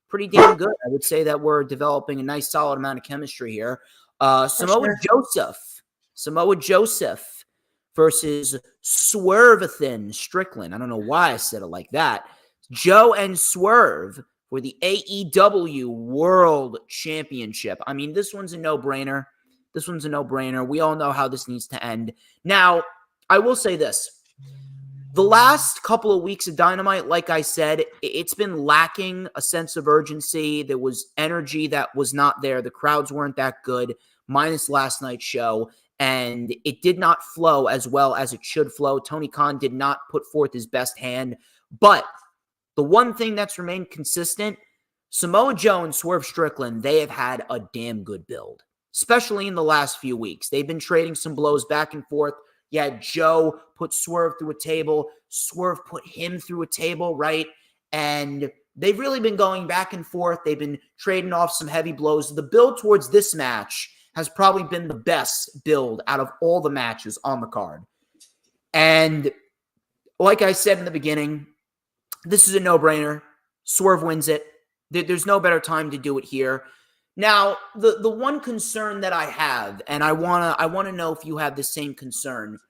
pretty damn good. I would say that we're developing a nice, solid amount of chemistry here. Samoa Joseph versus Swerve-a-Thin Strickland. I don't know why I said it like that. Joe and Swerve for the AEW World Championship. I mean, this one's a no-brainer. We all know how this needs to end. Now, I will say this. The last couple of weeks of Dynamite, like I said, it's been lacking a sense of urgency. There was energy that was not there. The crowds weren't that good, minus last night's show. And it did not flow as well as it should flow. Tony Khan did not put forth his best hand. But the one thing that's remained consistent, Samoa Joe and Swerve Strickland, they have had a damn good build, especially in the last few weeks. They've been trading some blows back and forth. Yeah, Joe put Swerve through a table. Swerve put him through a table, right? And they've really been going back and forth. They've been trading off some heavy blows. The build towards this match has probably been the best build out of all the matches on the card. And like I said in the beginning, this is a no-brainer. Swerve wins it. There's no better time to do it here. Now, the one concern that I have, and I wanna know if you have the same concern,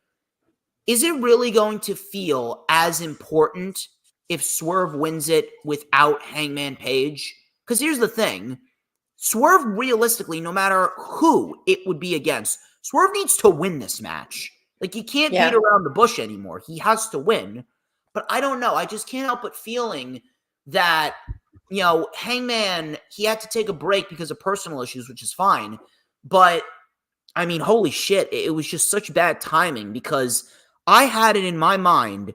is it really going to feel as important if Swerve wins it without Hangman Page? Because here's the thing. Swerve, realistically, no matter who it would be against, Swerve needs to win this match. Like, you can't beat around the bush anymore. He has to win. But I don't know. I just can't help but feeling that, you know, Hangman, he had to take a break because of personal issues, which is fine. But, I mean, holy shit, it was just such bad timing because I had it in my mind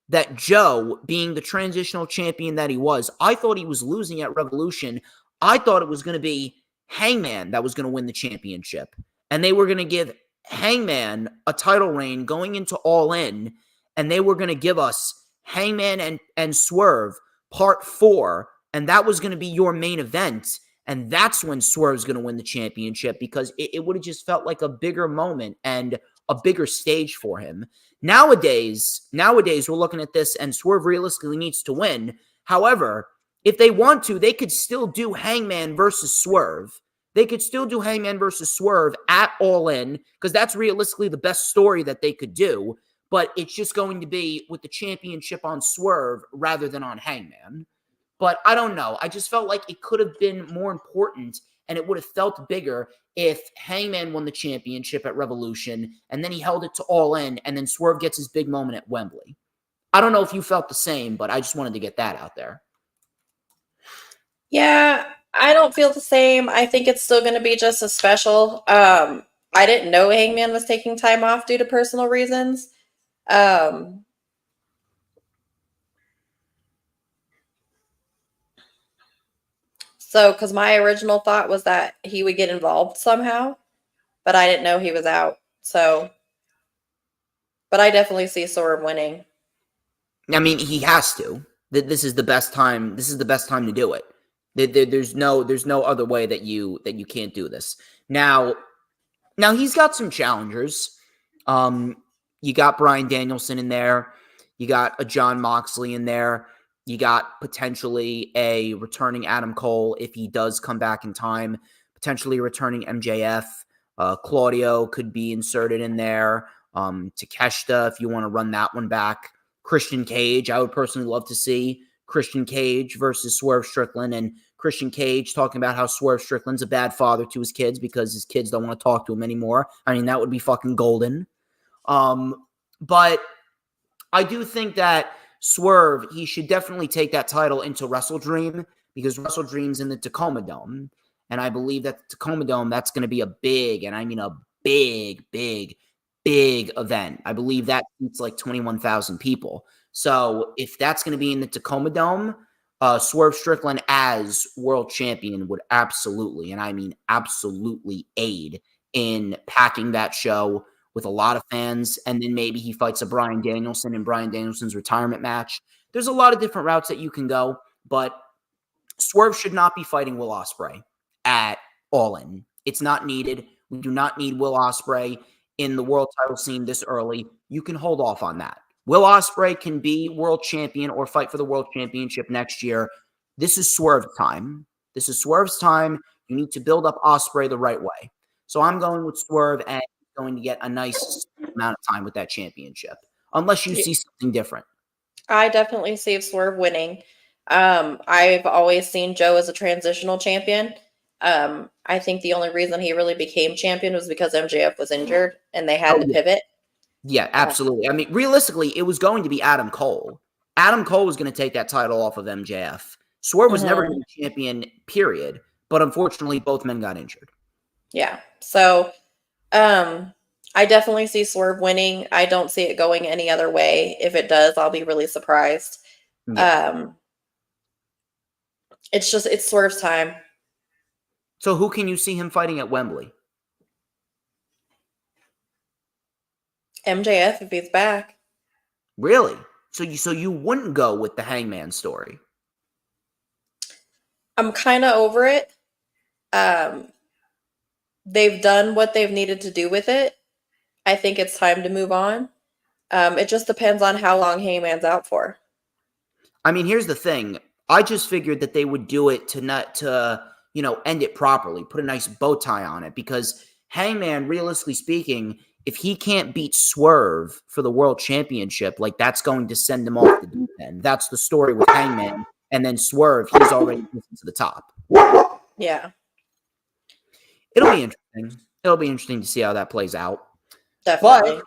that Joe, being the transitional champion that he was, I thought he was losing at Revolution. I thought it was going to be Hangman that was going to win the championship. And they were going to give Hangman a title reign going into All In, and they were going to give us Hangman and Swerve Part 4, and that was going to be your main event, and that's when Swerve's going to win the championship, because it would have just felt like a bigger moment and a bigger stage for him. Nowadays, we're looking at this, and Swerve realistically needs to win. However, if they want to, they could still do Hangman versus Swerve. They could still do Hangman versus Swerve at All In, because that's realistically the best story that they could do. But it's just going to be with the championship on Swerve rather than on Hangman. But I don't know. I just felt like it could have been more important, and it would have felt bigger if Hangman won the championship at Revolution, and then he held it to All In, and then Swerve gets his big moment at Wembley. I don't know if you felt the same, but I just wanted to get that out there. Yeah, I don't feel the same. I think it's still going to be just as special. I didn't know Hangman was taking time off due to personal reasons. So, because my original thought was that he would get involved somehow, but I didn't know he was out. So, but I definitely see Swerve winning. I mean, he has to. This is the best time. This is the best time to do it. There's no other way that you can't do this. Now he's got some challengers. You got Bryan Danielson in there. You got a Jon Moxley in there. You got potentially a returning Adam Cole if he does come back in time. Potentially returning MJF. Claudio could be inserted in there. Takeshita, if you want to run that one back. Christian Cage, I would personally love to see Christian Cage versus Swerve Strickland, and Christian Cage talking about how Swerve Strickland's a bad father to his kids because his kids don't want to talk to him anymore. I mean, that would be fucking golden. But I do think that Swerve, he should definitely take that title into Wrestle Dream, because Wrestle Dream's in the Tacoma Dome. And I believe that the Tacoma Dome, that's going to be a big, and I mean a big event. I believe that seats like 21,000 people. So if that's going to be in the Tacoma Dome, Swerve Strickland as world champion would absolutely, and I mean absolutely, aid in packing that show with a lot of fans. And then maybe he fights a Bryan Danielson in Bryan Danielson's retirement match. There's a lot of different routes that you can go, but Swerve should not be fighting Will Ospreay at All In. It's not needed. We do not need Will Ospreay in the world title scene this early. You can hold off on that. Will Ospreay can be world champion or fight for the world championship next year. This is Swerve's time. This is Swerve's time. You need to build up Ospreay the right way. So I'm going with Swerve, and he's going to get a nice amount of time with that championship, unless you see something different. I definitely see Swerve winning. I've always seen Joe as a transitional champion. I think the only reason he really became champion was because MJF was injured and they had to pivot. Yeah, absolutely. I mean, realistically, it was going to be Adam Cole. Adam Cole was going to take that title off of MJF. Swerve was never going to be champion, period. But unfortunately, both men got injured. Yeah. So, I definitely see Swerve winning. I don't see it going any other way. If it does, I'll be really surprised. Yeah. It's Swerve's time. So who can you see him fighting at Wembley? MJF, if he's back. Really? So you wouldn't go with the Hangman story? I'm kind of over it. They've done what they've needed to do with it. I think it's time to move on. It just depends on how long Hangman's out for. I mean, here's the thing. I just figured that they would do it to end it properly, put a nice bow tie on it, because Hangman, realistically speaking, if he can't beat Swerve for the world championship, like, that's going to send him off the deep end. That's the story with Hangman. And then Swerve, he's already to the top. Yeah. It'll be interesting. It'll be interesting to see how that plays out. Definitely.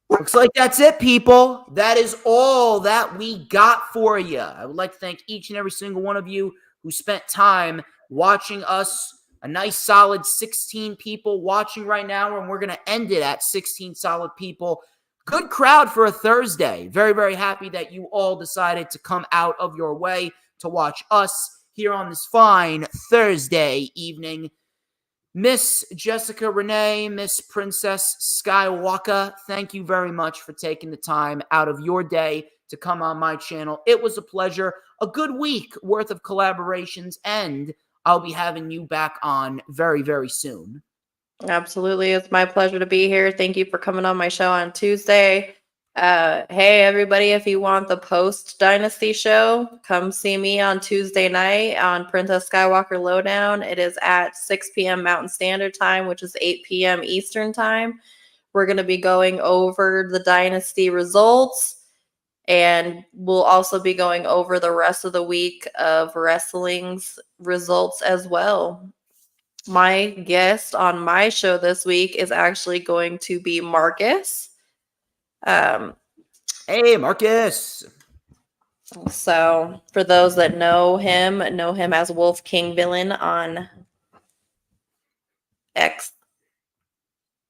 But looks like that's it, people. That is all that we got for you. I would like to thank each and every single one of you who spent time watching us. A nice solid 16 people watching right now, and we're going to end it at 16 solid people. Good crowd for a Thursday. Very, very happy that you all decided to come out of your way to watch us here on this fine Thursday evening. Miss Jessica Rene, Miss Princess Skywalker, thank you very much for taking the time out of your day to come on my channel. It was a pleasure. A good week worth of collaborations, and I'll be having you back on very, very soon. Absolutely. It's my pleasure to be here. Thank you for coming on my show on Tuesday. Hey, everybody, if you want the post Dynasty show, come see me on Tuesday night on Princess Skywalker Lowdown. It is at 6 p.m. Mountain Standard Time, which is 8 p.m. Eastern Time. We're going to be going over the Dynasty results, and we'll also be going over the rest of the week of wrestling's results as well. My guest on my show this week is actually going to be Marcus. Hey, Marcus. So for those that know him as Wolf King Villain on X.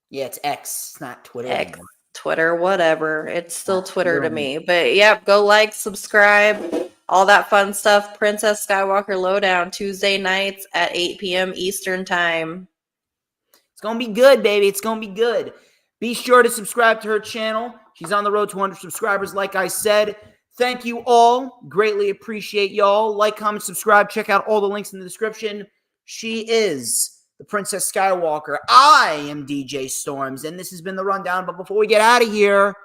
Yeah, it's X, it's not Twitter X, anymore. Twitter, whatever. It's still Twitter to me. But yep, go like, subscribe, all that fun stuff. Princess Skywalker Lowdown, Tuesday nights at 8 p.m. Eastern Time. It's going to be good, baby. It's going to be good. Be sure to subscribe to her channel. She's on the road to 100 subscribers, like I said. Thank you all. Greatly appreciate y'all. Like, comment, subscribe. Check out all the links in the description. She is the Princess Skywalker. I am DJ Storms, and this has been The Rundown. But before we get out of here,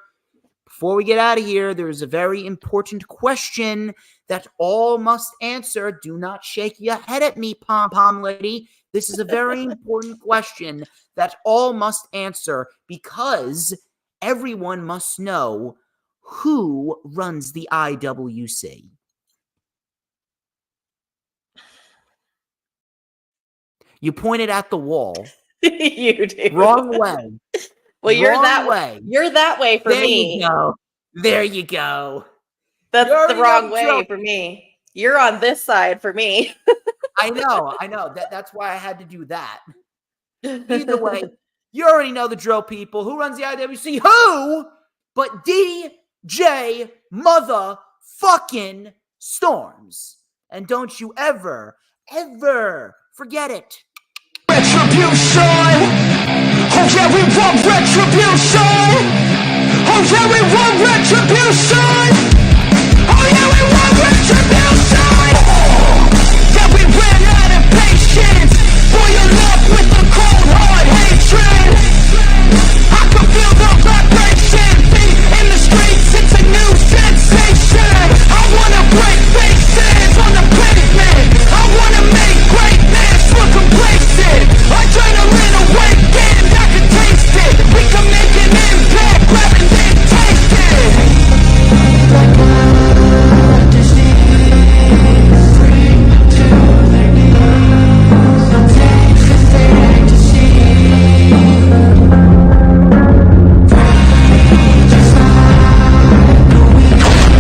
there is a very important question that all must answer. Do not shake your head at me, pom-pom lady. This is a very important question that all must answer, because everyone must know who runs the IWC. You pointed at the wall. You do. Wrong way. Well, you're Wrong that way. You're that way for there me. You go. There you go. That's You the wrong know way for me. You're on this side for me. I know. That's why I had to do that. Either way, you already know the drill, people. Who runs the IWC? Who but DJ motherfucking Storms? And don't you ever forget it. Retribution! Oh yeah, we want retribution! Oh yeah, we want retribution! Oh yeah, we want retribution!